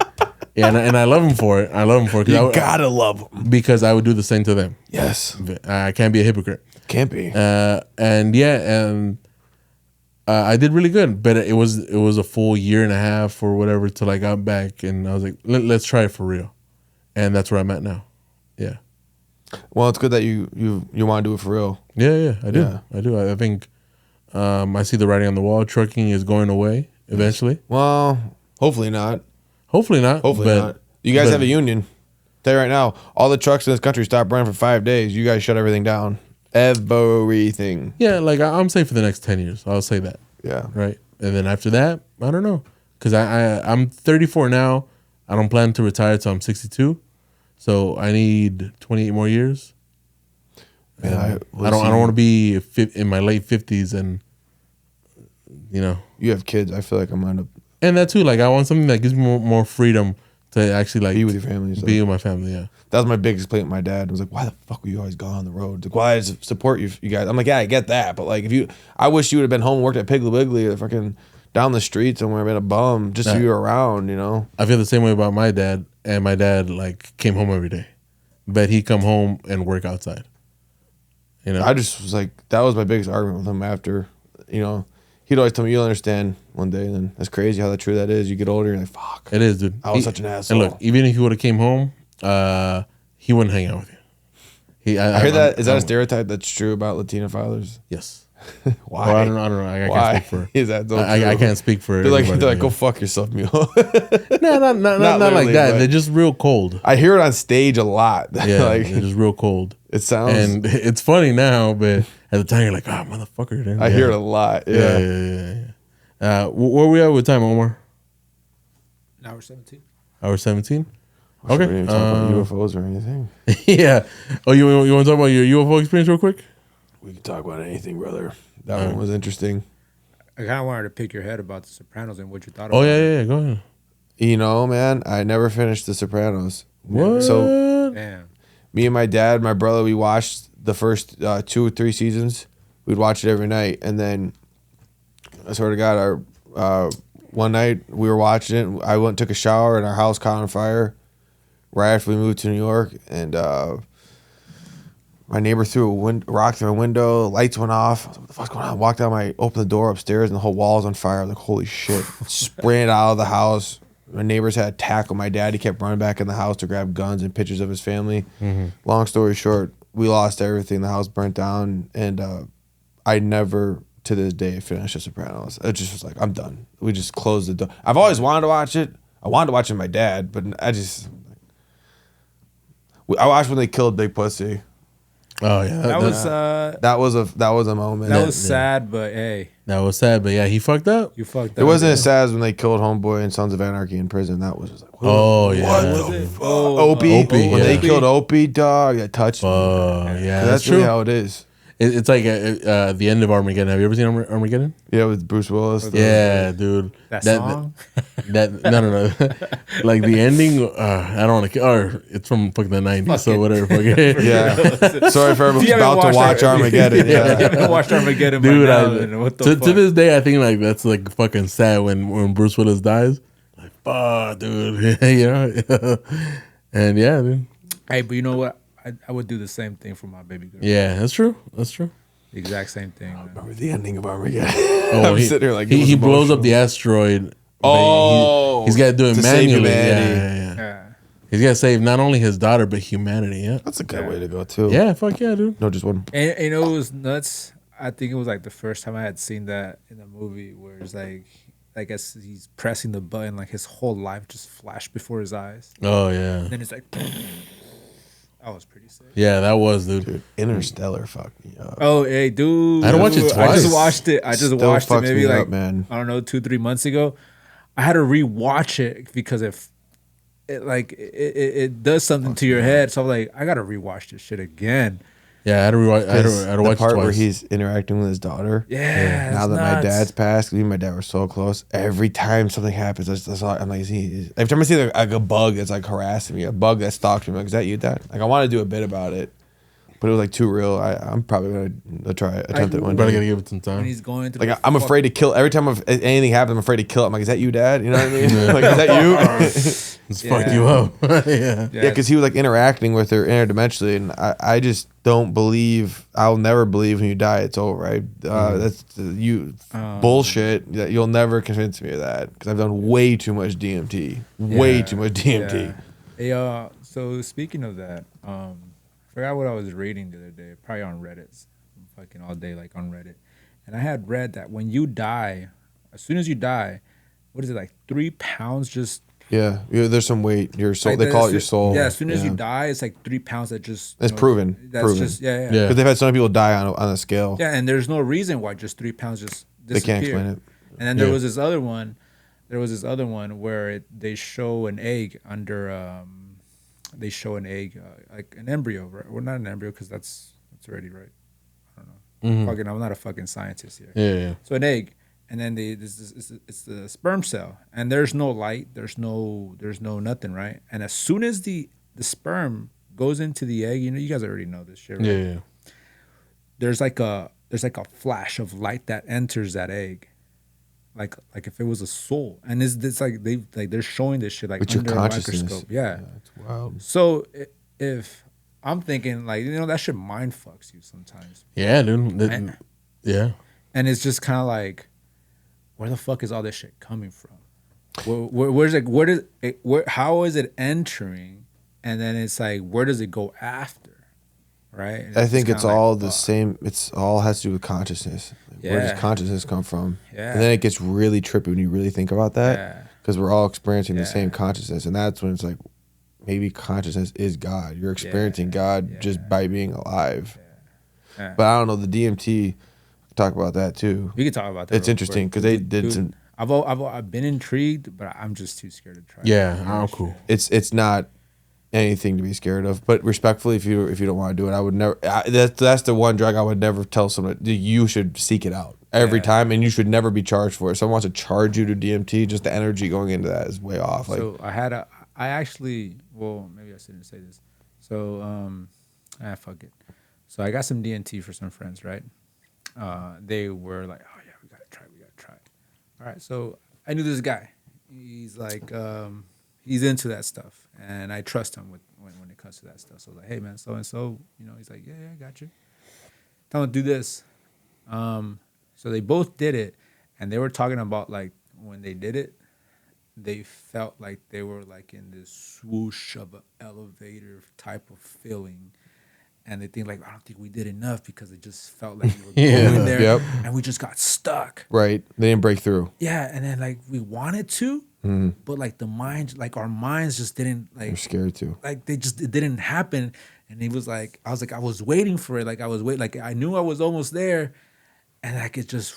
Yeah, and I love him for it. I love him for it. You gotta love them. Because I would do the same to them. Yes. I can't be a hypocrite. Can't be. And I did really good, but it was a full year and a half or whatever till I got back, and I was like, let's try it for real, and that's where I'm at now. Yeah. Well, it's good that you want to do it for real. Yeah, I do. Yeah. I do. I think I see the writing on the wall. Trucking is going away eventually. Well, hopefully not. Hopefully not. Hopefully not. You guys have a union. Tell you right now, all the trucks in this country stop running for 5 days. You guys shut everything down. Everything. Yeah, like I'm safe for the next 10 years. I'll say that. Yeah. Right. And then after that, I don't know. Because I'm 34 now. I don't plan to retire till I'm 62. So I need 28 more years. Man, I don't want to be in my late 50s and, you know. You have kids. I feel like I'm going to And that too. Like I want something that gives me more freedom to actually like be with your family. So. Be with my family, yeah. That was my biggest complaint with my dad. I was like, why the fuck were you always gone on the road? Like, why I support you guys? I'm like, yeah, I get that. But like, I wish you would have been home and worked at Piggly Wiggly or fucking down the street somewhere, been a bum, just so you were around, you know? I feel the same way about my dad. And my dad like came home every day. But he'd come home and work outside. You know? I just was like, that was my biggest argument with him after, you know, he'd always tell me, you'll understand one day. And then that's crazy how true that is. You get older and you're like, fuck. It is, dude. I was such an asshole. And look, even if he would have came home, he wouldn't hang out with you. I heard that. Is that a stereotype that's true about Latino fathers? Yes. Why? Well, I don't know. I Why can't speak for. is that so I can't speak for. They're like, everybody, go fuck yourself, mule. No, not like that. They're just real cold. I hear it on stage a lot. Yeah, like, they're just real cold. it sounds. And it's funny now, but at the time you're like, motherfucker. Then. I hear it a lot. Yeah. Yeah. Where we at with time, Omar? Hour 17. Hour 17. We Okay. didn't even talk about UFOs or anything. Yeah. Oh, you want to talk about your UFO experience real quick? We can talk about anything, brother. That one was interesting. I kind of wanted to pick your head about The Sopranos and what you thought Oh, about it. yeah. Go ahead. You know, man, I never finished The Sopranos. What? So Damn. me and my dad, my brother, we watched the first 2 or 3 seasons. We'd watch it every night, and then I swear to God, our one night we were watching it. I went and took a shower, and our house caught on fire right after we moved to New York, and my neighbor threw a rock through a window. Lights went off. I was like, what the fuck's going on? I walked out. I opened the door upstairs, and the whole wall was on fire. I was like, holy shit! Spraying out of the house. My neighbors had to tackle my dad. He kept running back in the house to grab guns and pictures of his family. Mm-hmm. Long story short, we lost everything. The house burnt down, and I never, to this day, finished The Sopranos. It just was like, I'm done. We just closed the door. I've always wanted to watch it. I wanted to watch it with my dad, but I watched when they killed Big Pussy. Oh yeah, That was a moment. that was sad, but hey, that was sad. But yeah, he fucked up. you fucked up. It wasn't as sad as when they killed Homeboy and Sons of Anarchy in prison. That was just like, Oh yeah, what was the it? fuck? Oh, Opie. Opie, When they yeah. killed Opie, dog, that touched me. yeah, that's that's true. really how it is. It's like the end of Armageddon. Have you ever seen Armageddon? Yeah, with Bruce Willis. Yeah, dude. That song? No. Like the ending. I don't want to. Or it's from fucking the 90s, so whatever. Yeah. Sorry for everyone If you who's about to watch Armageddon. If you Yeah. haven't watched Armageddon by Dude, now, then what the to fuck? this day, I think like that's like fucking sad when Bruce Willis dies. Like, fuck, dude. You know? And yeah, dude. Hey, but you know what? I would do the same thing for my baby girl. Yeah, that's true. That's true. The exact same thing. Man. Remember the ending of Armageddon. Oh, I'm sitting here like, he blows up the asteroid. but Oh, he's got to do it to save manually. humanity. Yeah. Yeah. He's got to save not only his daughter but humanity. Yeah. That's a good way to go too. Yeah. Fuck yeah, dude. No, just one. And you know it was nuts. I think it was like the first time I had seen that in a movie where it's like, I guess he's pressing the button, like his whole life just flashed before his eyes. Oh yeah. And then it's like, that was pretty sick. Yeah, that was, dude. Dude, Interstellar fucked me up. Oh, hey, dude. I had to watch it I twice. just watched it. Still watched it fucks maybe me like, up, man. I don't know, 2-3 months ago. I had to rewatch it because it does something to your head. So I'm like, I got to rewatch this shit again. Yeah, I had to rewatch. I had to The watch part it twice. where he's interacting with his daughter. Yeah. Now it's that my nuts. dad's passed, me and my dad were so close. Every time something happens, that's all, I'm like, every time I see like a bug that's like harassing me, a bug that stalks me, I'm like, is that you, Dad? Like, I want to do a bit about it, but but it was like too real. I'm probably gonna attempt it one Probably day. gotta give it some time. When he's going through, Like I'm afraid to kill. Every time anything happens, I'm afraid to kill it. I'm like, is that you, Dad? You know what I mean? Like, is that you? Let's fuck you up. Yeah. Yeah, because he was like interacting with her interdimensionally, and I just don't believe. I'll never believe when you die, it's over. Right? That's bullshit. That you'll never convince me of that because I've done way too much DMT. Way too much DMT. Yeah. Hey, so speaking of that, I forgot what I was reading the other day. Probably on Reddit. I'm fucking all day like on Reddit, and I had read that when you die, as soon as you die, what is it like 3 pounds just. Yeah, there's some weight. Your soul. Like they call it your soul. Yeah, as soon as you die, it's like 3 pounds that just. It's proven. That's proven. just Yeah. Because they've had so many people die on a scale. Yeah, and there's no reason why just 3 pounds just disappear. They can't explain it. And then there was this other one. There was this other one where they show an egg under. They show an egg like an embryo, right? Well, not an embryo because that's already right. I don't know. Fucking, I'm not a fucking scientist here. Yeah. So an egg. And then it's the sperm cell, and there's no light, there's no nothing, right? And as soon as the sperm goes into the egg, you guys already know this shit, right? Yeah. There's like a flash of light that enters that egg, like if it was a soul, and it's like they're showing this shit like With your under a consciousness. microscope, yeah. It's wild. So if I'm thinking like that shit mind fucks you sometimes, Yeah, dude. Yeah. and it's just kind of like. Where the fuck is all this shit coming from? Where's like how is it entering? And then it's like where does it go after? Right? And I think just it's kinda all like, the same. It's all has to do with consciousness. Like, where Yeah. does consciousness come from? Yeah. And then it gets really trippy when you really think about that. Yeah. Because we're all experiencing the Yeah. same consciousness. And that's when it's like, maybe consciousness is God. You're experiencing God just by being alive. Yeah. But I don't know, the DMT, talk about that too. We can talk about that. It's real interesting quick. because they did Dude, some. I've been intrigued, but I'm just too scared to try. Yeah, I'm cool. It's not anything to be scared of. But respectfully, if you don't want to do it, I would never. That's the one drug I would never tell someone. You should seek it out every time, and you should never be charged for it. If someone wants to charge you to DMT, just the energy going into that is way off. Like, So maybe I shouldn't say this. So fuck it. So I got some DMT for some friends, right? They were like, oh yeah, we gotta try it. All right, so I knew this guy. He's like, he's into that stuff, and I trust him when it comes to that stuff. So I was like, hey man, so and so, he's like, yeah, I got you. Tell him to do this. So they both did it, and they were talking about like when they did it, they felt like they were like in this swoosh of an elevator type of feeling. And they think like, I don't think we did enough because it just felt like we were going there and we just got stuck. right? They didn't break through. Yeah, and then like we wanted to, but like our minds just didn't like. They're scared too. Like it didn't happen. And he was like, I was waiting for it. Like I knew I was almost there, and like it just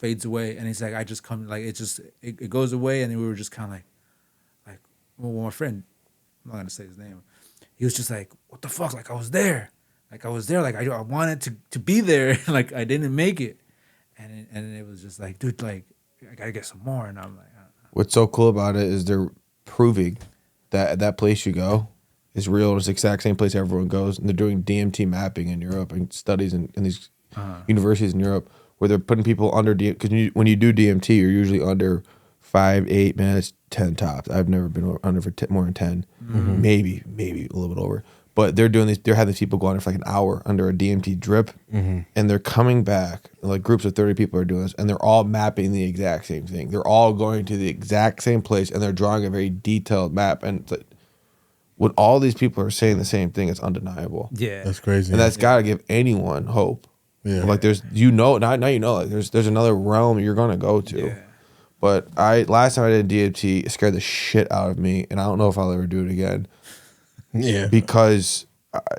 fades away. And he's like, it goes away, and then we were just kind of like, well, my friend, I'm not gonna say his name. He was just like, what the fuck? Like I was there. Like I wanted to be there. Like I didn't make it. And it was just like, dude, like I gotta get some more. And I'm like, What's so cool about it is they're proving that place you go is real. It's the exact same place everyone goes. And they're doing DMT mapping in Europe and studies in these universities in Europe where they're putting people under DMT. Because when you do DMT, you're usually under 5, 8 minutes, 10 tops. I've never been under for more than 10, maybe a little bit over. But they're doing this. They're having these people go under for like an hour under a DMT drip, and they're coming back. Like groups of 30 people are doing this, and they're all mapping the exact same thing. They're all going to the exact same place, and they're drawing a very detailed map. And it's like, when all these people are saying the same thing, it's undeniable. yeah, That's crazy. And that's got to give anyone hope. Yeah. Like there's now like there's another realm you're gonna go to. Yeah. But last time I did DMT, it scared the shit out of me, and I don't know if I'll ever do it again. Yeah. Because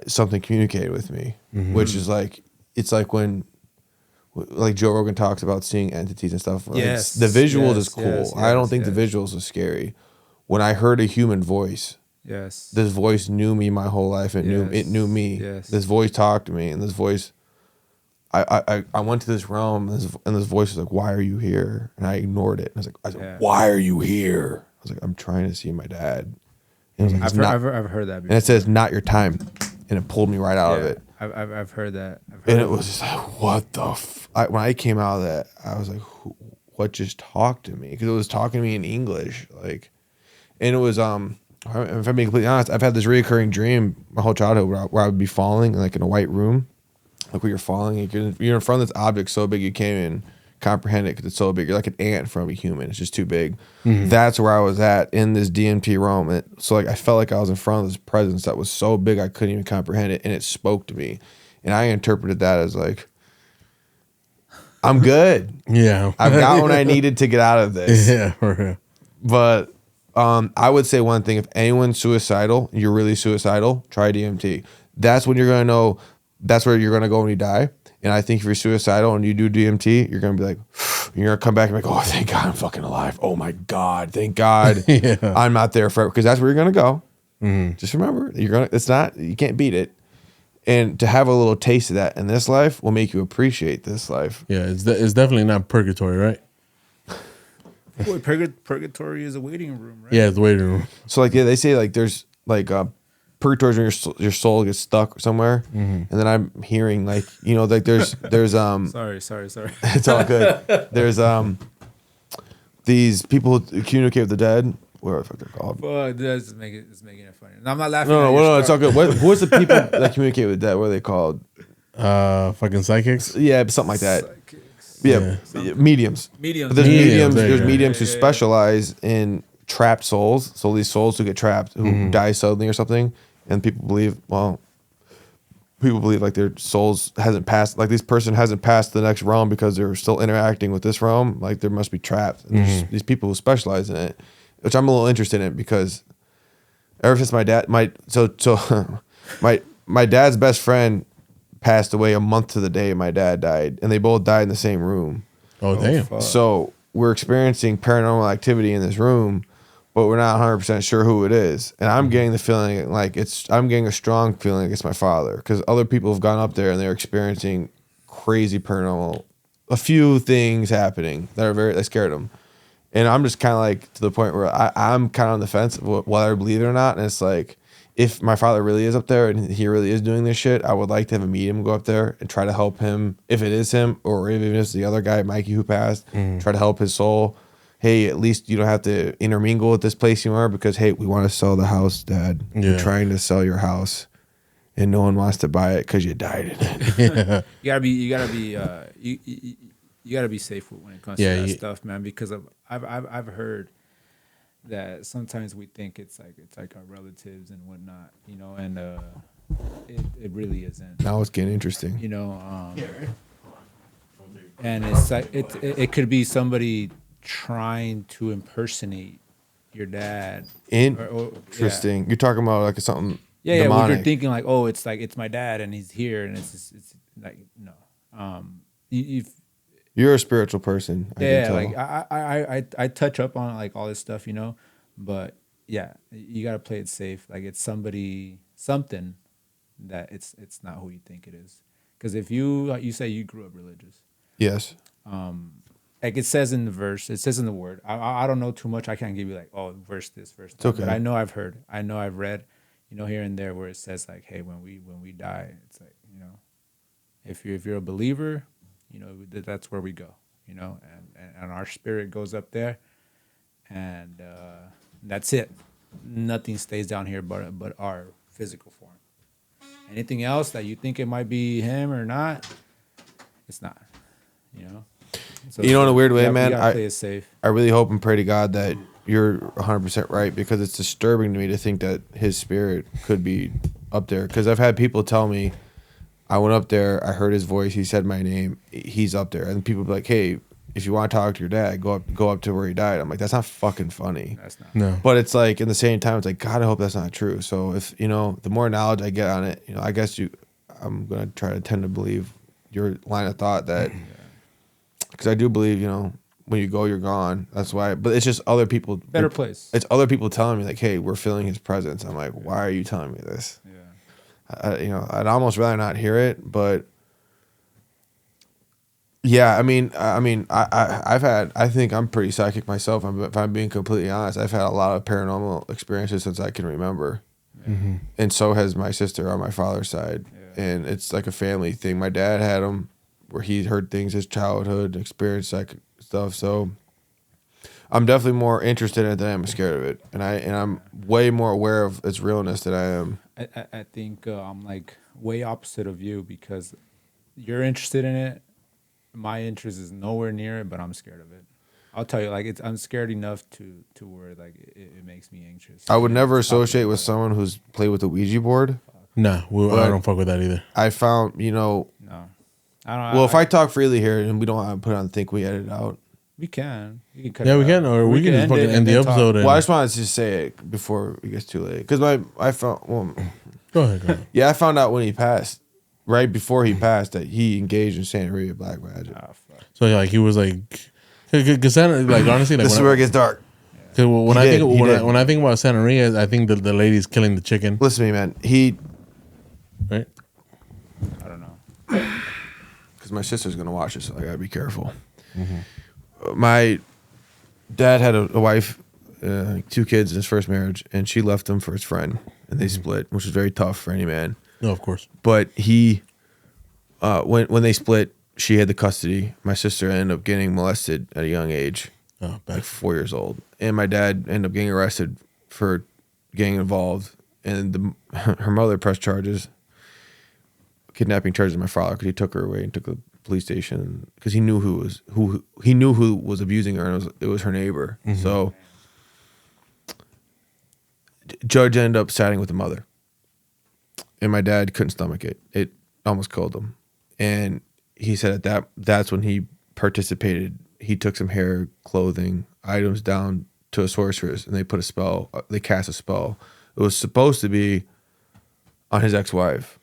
something communicated with me, which is like, it's like when, like Joe Rogan talks about seeing entities and stuff. Like, Yes. the visuals is Yes, cool. yes, I don't yes, think the yes. visuals are scary. When I heard a human voice, yes, this voice knew me my whole life. It Yes. knew me. Yes. This voice talked to me, and this voice, I went to this realm, and this voice was like, "Why are you here?" And I ignored it. And I said, Yeah. "Why are you here?" I was like, "I'm trying to see my dad." And it was like, I've "It's not." heard that before. And it says, "Not your time," and it pulled me right out of Yeah. it. I've heard that. And it was just like, what the when I came out of that, I was like, what just talked to me? Because it was talking to me in English, like, and it was if I'm being completely honest, I've had this reoccurring dream my whole childhood where I would be falling like in a white room, like where you're falling, you're in front of this object so big you can't even comprehend it because it's so big. You're like an ant in front of a human. It's just too big. That's where I was at in this DMT realm. And so like I felt like I was in front of this presence that was so big I couldn't even comprehend it, and it spoke to me, and I interpreted that as like, I'm good. Yeah, I've got what I needed to get out of this. Yeah, for real. But I would say one thing: if anyone's suicidal, you're really suicidal, try DMT. That's when you're gonna know. That's where you're gonna go when you die. And I think if you're suicidal and you do DMT, you're gonna be like, you're gonna come back and be like, oh, thank God I'm fucking alive. Oh my God, thank God I'm not there forever. Because that's where you're gonna go. Just remember, you can't beat it. And to have a little taste of that in this life will make you appreciate this life. Yeah, it's definitely not purgatory, right? Boy, purgatory is a waiting room, right? Yeah, it's the waiting room. So like, yeah, they say like there's like purgatory is when your soul gets stuck somewhere, and then I'm hearing like, you know, like there's Sorry. it's all good. There's these people who communicate with the dead. What the fuck they're called? Well, it's making it funny. No, I'm not laughing. No, it's all good. What's the people that communicate with the dead? What are they called? Fucking psychics. Yeah, something like that. Psychics. Yeah, mediums. Mediums. But there's Mediums, There's yeah. mediums who specialize in trapped souls. So these souls who get trapped, who die suddenly or something, and people believe like their souls hasn't passed, like this person hasn't passed the next realm because they're still interacting with this realm. Like there must be trapped. And there's these people who specialize in it, which I'm a little interested in because ever since my dad's best friend passed away a month to the day my dad died, and they both died in the same room. Oh, damn. Fuck. So we're experiencing paranormal activity in this room, but we're not 100% sure who it is. And I'm getting the feeling like I'm getting a strong feeling like it's my father, because other people have gone up there and they're experiencing crazy paranormal, a few things happening that scared them. And I'm just kind of like to the point where I'm kind of on the fence of whether I believe it or not. And it's like, if my father really is up there and he really is doing this shit, I would like to have a medium go up there and try to help him, if it is him, or even if it's the other guy, Mikey, who passed, try to help his soul. Hey, at least you don't have to intermingle with this place you are, because, hey, we want to sell the house, Dad. Yeah. We're trying to sell your house, and no one wants to buy it because you died in it. You gotta be safe when it comes to that stuff, man. Because I've heard that sometimes we think it's like our relatives and whatnot, you know, and it really isn't. Now it's getting interesting. You know, and it's like it could be somebody trying to impersonate your dad. Interesting. You're talking about like something. Yeah, demonic. when you're thinking like, oh, it's my dad and he's here, and it's like no, You're a spiritual person. I can tell. Like I touch up on like all this stuff, you know, but yeah, you gotta play it safe. Like it's something that it's not who you think it is. Because if you say you grew up religious, Yes. Like it says in the verse, it says in the word. I don't know too much. I can't give you like, oh, verse this, verse that. Okay. But I know I've read, you know, here and there where it says like, hey, when we die, it's like, you know, if you're a believer, you know, that's where we go, you know, and our spirit goes up there, and that's it. Nothing stays down here but our physical form. Anything else that you think it might be him or not, it's not, you know. So you know, in a weird way, man, play it safe. I really hope and pray to God that you're 100% right, because it's disturbing to me to think that his spirit could be up there. Because I've had people tell me, I went up there, I heard his voice, he said my name, he's up there. And people be like, hey, if you want to talk to your dad, go up to where he died. I'm like, that's not fucking funny. That's not. No. But it's like, in the same time, it's like, God, I hope that's not true. So if, you know, the more knowledge I get on it, you know, I guess I'm going to try to tend to believe your line of thought that, because I do believe, you know, when you go, you're gone. That's why. But it's just other people. Better place. It's other people telling me like, hey, we're feeling his presence. I'm like, why are you telling me this? Yeah. You know, I'd almost rather not hear it, but yeah, I mean, I think I'm pretty psychic myself. If I'm being completely honest, I've had a lot of paranormal experiences since I can remember, and so has my sister on my father's side. and it's like a family thing. My dad had them where he heard things his childhood, experienced that stuff. So I'm definitely more interested in it than I'm scared of it, and I'm way more aware of its realness than I am. I think I'm like way opposite of you because you're interested in it. My interest is nowhere near it, but I'm scared of it. I'll tell you, like I'm scared enough to where like it makes me anxious. I would Even never just talking associate about with it. someone who's played with the Ouija board. Nah, I But- don't fuck with that either. I found, No, I don't. well, if I talk freely here and we don't have to put it on the think we edit it out. we can. You can cut. Yeah, it we out. can, or we can just end fucking it end and the then talk. episode. And, Well, I just wanted to just say it before it gets too late because I found go ahead. I found out when he passed, right before he passed, that he engaged in Santeria black magic. Ah, fuck. So like he was like, cause Santa, like honestly, like This is where it gets dark. when He I did, think he when did. when I think about Santeria, I think the lady's killing the chicken, Listen to me, man. He right? I don't know. because my sister's gonna watch it, so I gotta be careful. My dad had a wife, 2 kids in his first marriage, and she left him for his friend, and they split, which was very tough for any man. No, of course. But he, when they split, she had the custody. My sister ended up getting molested at a young age, Oh, like bad. 4 years old, and my dad ended up getting arrested for getting involved, and her mother pressed charges, kidnapping charges of my father because he took her away and took her to the police station because he knew who was abusing her, and it was her neighbor. So judge ended up siding with the mother, and my dad couldn't stomach it. It almost killed him, and he said that's when he participated. He took some hair, clothing, items down to a sorceress, and they put a spell. They cast a spell. It was supposed to be on his ex-wife,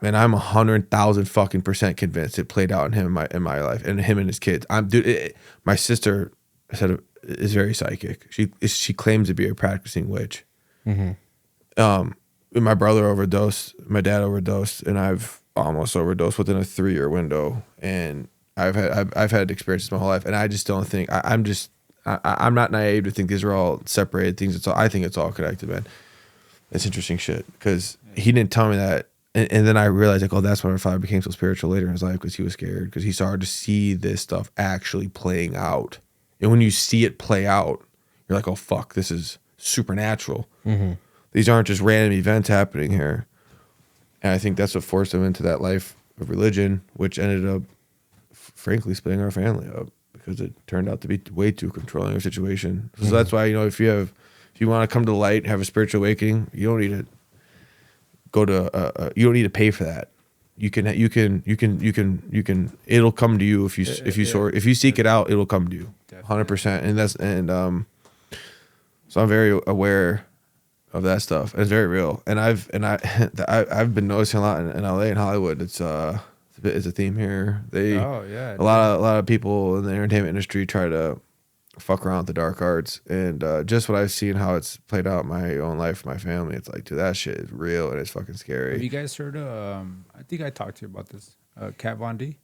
and I'm 100,000 fucking % convinced it played out in him in my life, and him and his kids. My sister said is very psychic. She claims to be a practicing witch. My brother overdosed, my dad overdosed, and I've almost overdosed within a 3-year window. And I've had experiences my whole life, and I just don't think I'm not naive to think these are all separated things. I think it's all connected, man. It's interesting shit because he didn't tell me that, and then I realized like, oh, that's why my father became so spiritual later in his life because he was scared because he started to see this stuff actually playing out, and when you see it play out, you're like, oh fuck, this is supernatural. These aren't just random events happening here. And I think that's what forced him into that life of religion, which ended up, frankly, splitting our family up because it turned out to be way too controlling of a situation. So that's why, if you want to come to the light, have a spiritual awakening, you don't need to go to, you don't need to pay for that. You can, it'll come to you if you seek it out, it'll come to you 100%. So I'm very aware of that stuff. It's very real, and I've been noticing a lot in LA and Hollywood. It's a theme here. A lot of people in the entertainment industry try to fuck around with the dark arts, and just what I've seen, how it's played out in my own life, my family. It's like, dude, that shit is real and it's fucking scary. Have you guys heard of? I think I talked to you about this. Kat Von D.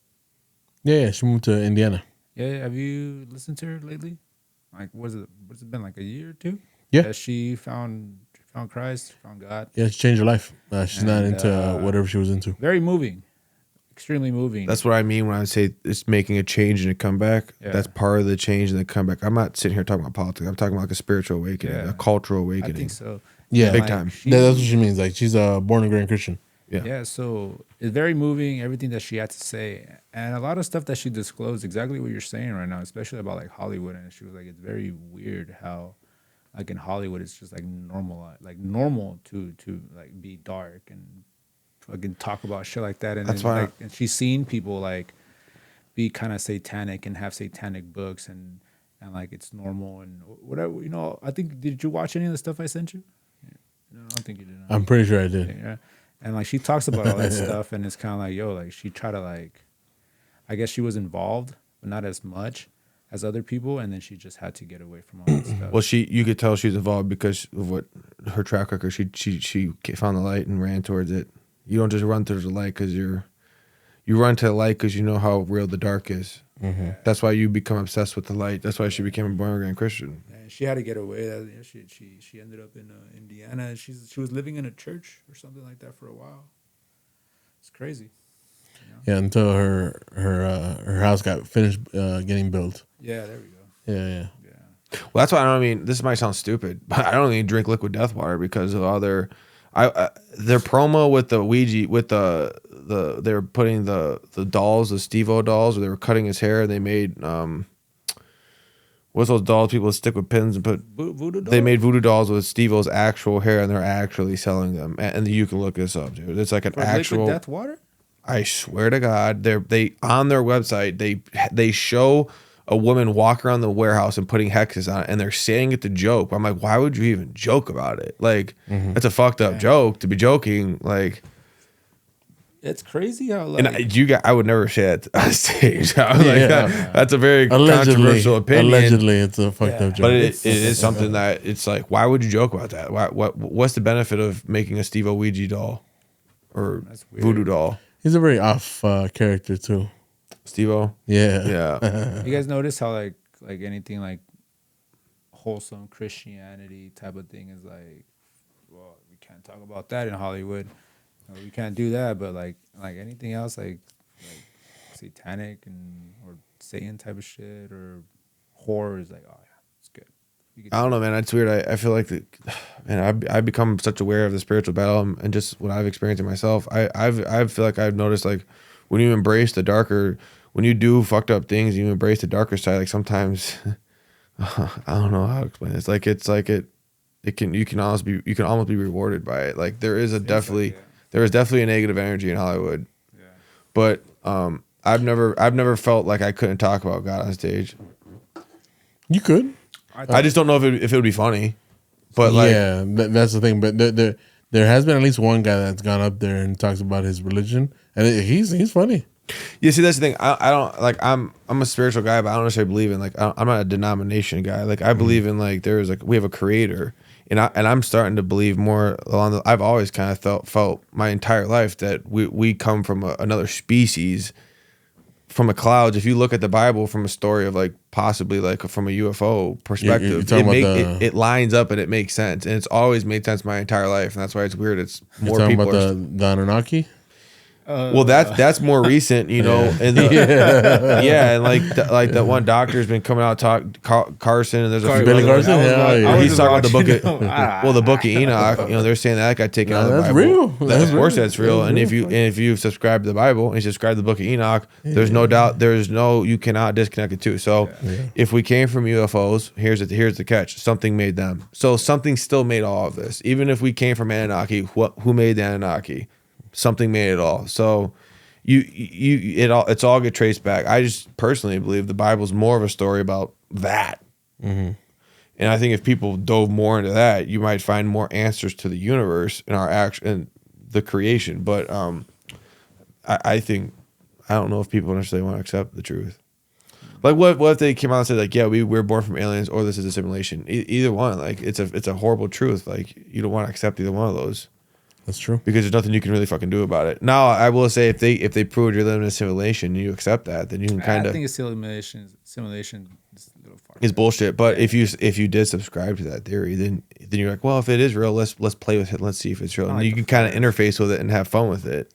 Yeah, she moved to Indiana. Yeah, have you listened to her lately? Like, what's it been like a year or 2? Yeah. That she found Christ, found God. Yeah, she changed her life. She's not And, into whatever she was into. Very moving, extremely moving. That's what I mean when I say it's making a change and a comeback. Yeah. That's part of the change and the comeback. I'm not sitting here talking about politics. I'm talking about like a spiritual awakening, Yeah. a cultural I awakening. think so. Yeah, Big Like, time. That's what she means. Like she's a born again Christian. Yeah. Yeah, so it's very moving, everything that she had to say. And a lot of stuff that she disclosed, exactly what you're saying right now, especially about like Hollywood. And she was like, it's very weird how like in Hollywood it's just like normal to like be dark and fucking talk about shit like that. And That's then, why like, and she's seen people like be kind of satanic and have satanic books and like it's normal and whatever. I think, did you watch any of the stuff I sent you? No, I don't think you did. I'm pretty sure I did. Yeah. And like she talks about all that stuff, and it's kind of like, yo, like she tried to like, I guess she was involved, but not as much as other people, and then she just had to get away from all that stuff. Well, you could tell she's involved because of what her track record. She found the light and ran towards it. You don't just run towards the light because you run to the light because you know how real the dark is. Mm-hmm. That's why you become obsessed with the light. That's why she became a born again Christian. And she had to get away. She ended up in Indiana. She was living in a church or something like that for a while. It's crazy. Yeah, until her house got finished getting built. Yeah, there we go. Yeah. Well, that's why I mean, this might sound stupid, but I don't even drink liquid death water because of all their promo with the Ouija, with they were putting the dolls, the Steve-O dolls, where they were cutting his hair. They made what's those dolls people stick with pins and put Voodoo doll? They made voodoo dolls with Steve-O's actual hair, and they're actually selling them. And you can look this up, dude. It's like an For actual liquid death water. I swear to God, they on their website they show a woman walk around the warehouse and putting hexes on it, and they're saying it to joke. I'm like, why would you even joke about it? Like, it's a fucked up joke to be joking. Like, it's crazy how like and I would never say that on stage. I was like, that's a very controversial opinion. Allegedly, it's a fucked up joke. But it is something that it's like, why would you joke about that? What's the benefit of making a Steve-O Ouija doll or voodoo doll? He's a very off character too. Steve-O? Yeah. You guys notice how like anything like wholesome Christianity type of thing is like, well, we can't talk about that in Hollywood. We can't do that, but like anything else like satanic and or Satan type of shit or horror is like, oh yeah, it's good. I don't know, man. It's weird. I feel like I've become such aware of the spiritual battle and just what I've experienced in myself. I feel like I've noticed, like, when you embrace the darker, when you do fucked up things, you embrace the darker side. Like sometimes, I don't know how to explain it. You can almost be rewarded by it. Like there is definitely a negative energy in Hollywood. Yeah. But I've never felt like I couldn't talk about God on stage. You could. I just don't know if it would be funny. But like, yeah, that's the thing. But there has been at least one guy that's gone up there and talks about his religion, and he's funny. Yeah, see, that's the thing. I don't like. I'm a spiritual guy, but I don't necessarily believe in like. I'm not a denomination guy. Like I believe in like we have a creator, and I'm starting to believe more along the. I've always kind of felt my entire life that we come from another species. From the clouds, if you look at the Bible from a story of like possibly like from a UFO perspective, it lines up and it makes sense, and it's always made sense my entire life, and that's why it's weird. It's more talking people about the Anunnaki. Well, that's more recent, you know, and and like that one doctor's been coming out Carson, and there's a few Billy Carson. He's talking about the book of the book of Enoch. You know, they're saying that got taken out of the that's Bible. Real. Of course, that's real. And if you subscribe to the Bible and you subscribe to the book of Enoch, there's no doubt you cannot disconnect the two. So if we came from UFOs, here's the catch: something made them. So something still made all of this. Even if we came from Anunnaki, who made the Anunnaki? Something made it all. So it's all get traced back. I just personally believe the Bible's more of a story about that. Mm-hmm. And I think if people dove more into that, you might find more answers to the universe and our action and the creation. But I think I don't know if people necessarily want to accept the truth. Like what if they came out and said like, yeah, we're born from aliens, or this is a simulation. Either one, like it's a horrible truth. Like you don't want to accept either one of those. That's true. Because there's nothing you can really fucking do about it. Now, I will say if they prove you're living in a simulation and you accept that, then you can kind of. I think a simulation is a little far. It's bullshit. But if you did subscribe to that theory, then you're like, well, if it is real, let's play with it. Let's see if it's real. And you can kind of interface with it and have fun with it.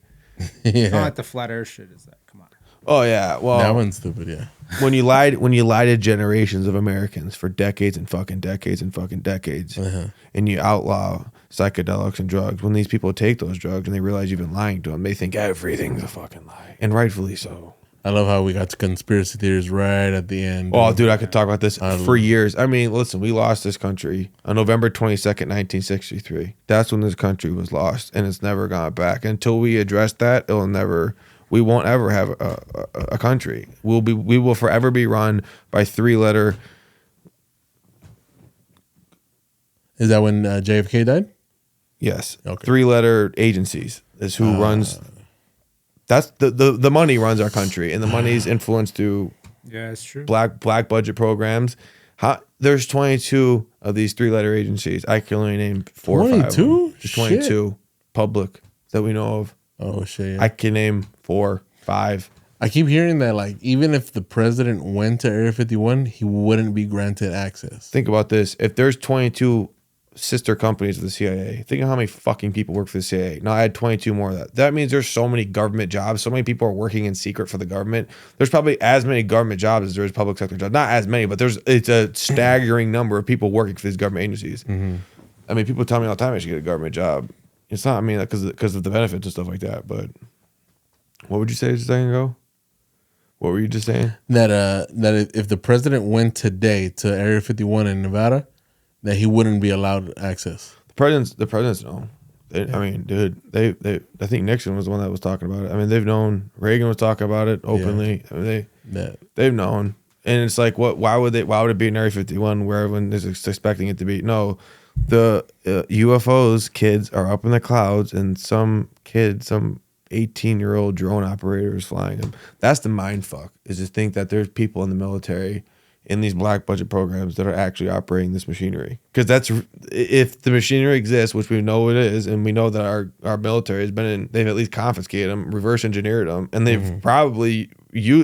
Yeah. Not like the flat Earth shit is that. Come on. Oh yeah, well that one's stupid. Yeah. When you lied to generations of Americans for decades and fucking decades and fucking decades, and you outlaw psychedelics and drugs, when these people take those drugs and they realize you've been lying to them, they think everything's a fucking lie, and rightfully so. I love how we got to conspiracy theories right at the end. Oh, dude, I could talk about this for years. I mean, listen, we lost this country on November 22nd, 1963. That's when this country was lost, and it's never gone back. Until we address that, we won't ever have a country. We will forever be run by three-letter. Is that when JFK died? Yes. Okay. Three-letter agencies is who runs. That's the money runs our country, and the money's influenced through. Yeah, it's true. Black budget programs. There's 22 of these three-letter agencies. I can only name 4 or 5. 22? There's 22 public that we know of. Oh shit! Yeah. I can name 4, 5. I keep hearing that like even if the president went to Area 51, he wouldn't be granted access. Think about this: if there's 22 sister companies of the CIA. Think of how many fucking people work for the CIA. Now I had 22 more of that. That means there's so many government jobs. So many people are working in secret for the government. There's probably as many government jobs as there is public sector jobs. Not as many, but it's a staggering number of people working for these government agencies. Mm-hmm. I mean, people tell me all the time I should get a government job. It's not, I mean, because of the benefits and stuff like that. But what would you say just a second ago? What were you just saying? That if the president went today to Area 51 in Nevada, that he wouldn't be allowed access. The presidents know. I mean, dude, they I think Nixon was the one that was talking about it. I mean, they've known. Reagan was talking about it openly. Yeah. I mean, they've known. And it's like, what? Why would it be in Area 51 where everyone is expecting it to be? No, the UFOs kids are up in the clouds, and some 18-year-old drone operator is flying them. That's the mind fuck. Is to think that there's people in the military in these black budget programs that are actually operating this machinery. Because that's, if the machinery exists, which we know it is, and we know that our military has been in, they've at least confiscated them, reverse engineered them, and they've probably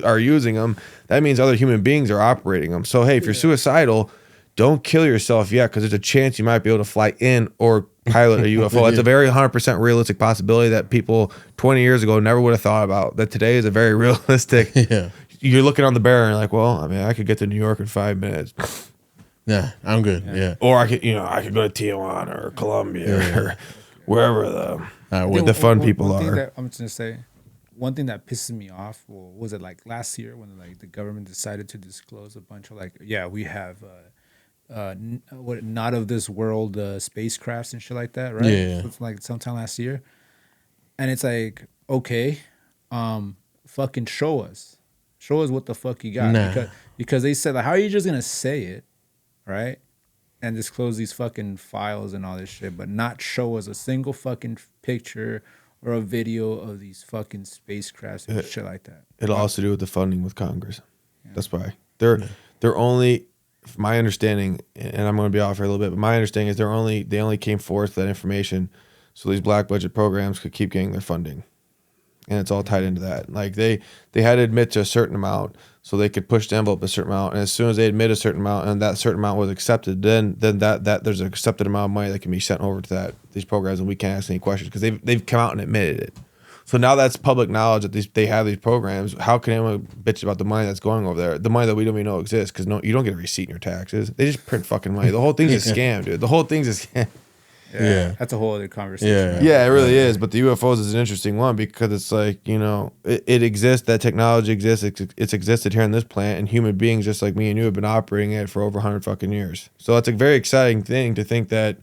are using them. That means other human beings are operating them. So hey, if you're suicidal, don't kill yourself yet, because there's a chance you might be able to fly in or pilot a UFO. That's a very 100% realistic possibility that people 20 years ago never would have thought about. That today is a very realistic. Yeah. You're looking on the barrel and you're like, well, I mean, I could get to New York in 5 minutes. Yeah, I'm good. Yeah. Or I could go to Tijuana or Colombia or wherever the fun people are. I'm just gonna say, one thing that pisses me off. Well, was it like last year when like the government decided to disclose a bunch of we have not of this world spacecrafts and shit like that, right? Yeah. Like sometime last year, and it's like, okay, fucking show us what the fuck you got, because they said, like, how are you just gonna say it, right, and disclose these fucking files and all this shit, but not show us a single fucking picture or a video of these fucking spacecrafts and shit like that. It'll also do with the funding with Congress. Yeah. That's why they're only, my understanding, and I'm going to be off here a little bit, but my understanding is they only came forth that information so these black budget programs could keep getting their funding. And it's all tied into that. Like they had to admit to a certain amount so they could push the envelope a certain amount. And as soon as they admit a certain amount and that certain amount was accepted, then that there's an accepted amount of money that can be sent over to these programs, and we can't ask any questions because they've come out and admitted it. So now that's public knowledge that they have these programs. How can anyone bitch about the money that's going over there? The money that we don't even know exists, because you don't get a receipt in your taxes. They just print fucking money. The whole thing's a scam, dude. The whole thing's a scam. Yeah, that's a whole other conversation. Yeah, it really is. But the UFOs is an interesting one because it's like, it exists. That technology exists. It's existed here on this planet, and human beings just like me and you have been operating it for over 100 fucking years. So it's a very exciting thing to think that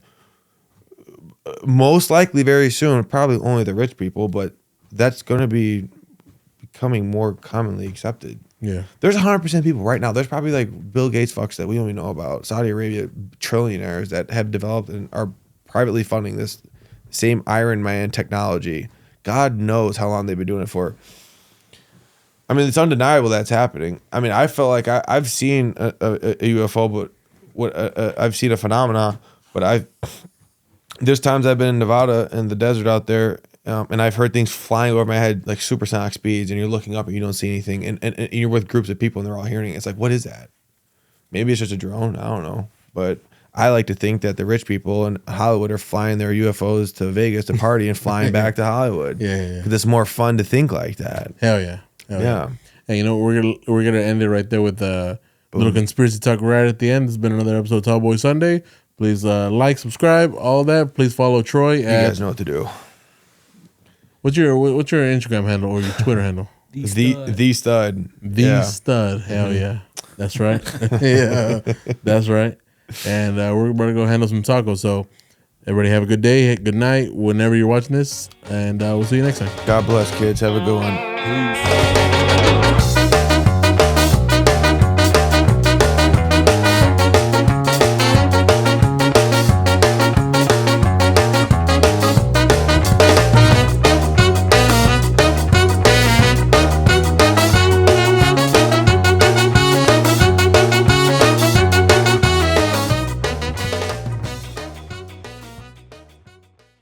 most likely very soon, probably only the rich people, but that's going to be becoming more commonly accepted. Yeah, there's 100% people right now. There's probably like Bill Gates fucks that we don't even know about. Saudi Arabia trillionaires that have developed and are privately funding this same Iron Man technology. God knows how long they've been doing it for. I mean, it's undeniable that's happening. I mean, I felt like I've seen a UFO, but I've seen a phenomena. But there's times I've been in Nevada in the desert out there, and I've heard things flying over my head like supersonic speeds, and you're looking up and you don't see anything, and you're with groups of people and they're all hearing it. It's like, what is that? Maybe it's just a drone. I don't know, but I like to think that the rich people in Hollywood are flying their UFOs to Vegas to party and flying back to Hollywood. Yeah. Because it's more fun to think like that. Hell yeah. Hey, we're gonna end it right there with a little conspiracy talk right at the end. This has been another episode of Tall Boy Sunday. Please like, subscribe, all that. Please follow Troy. You guys know what to do. What's your Instagram handle or your Twitter handle? The stud. Stud. Hell yeah. That's right. Yeah, that's right. And we're going to go handle some tacos. So everybody have a good day, good night, whenever you're watching this. And we'll see you next time. God bless, kids. Have a good one. Peace.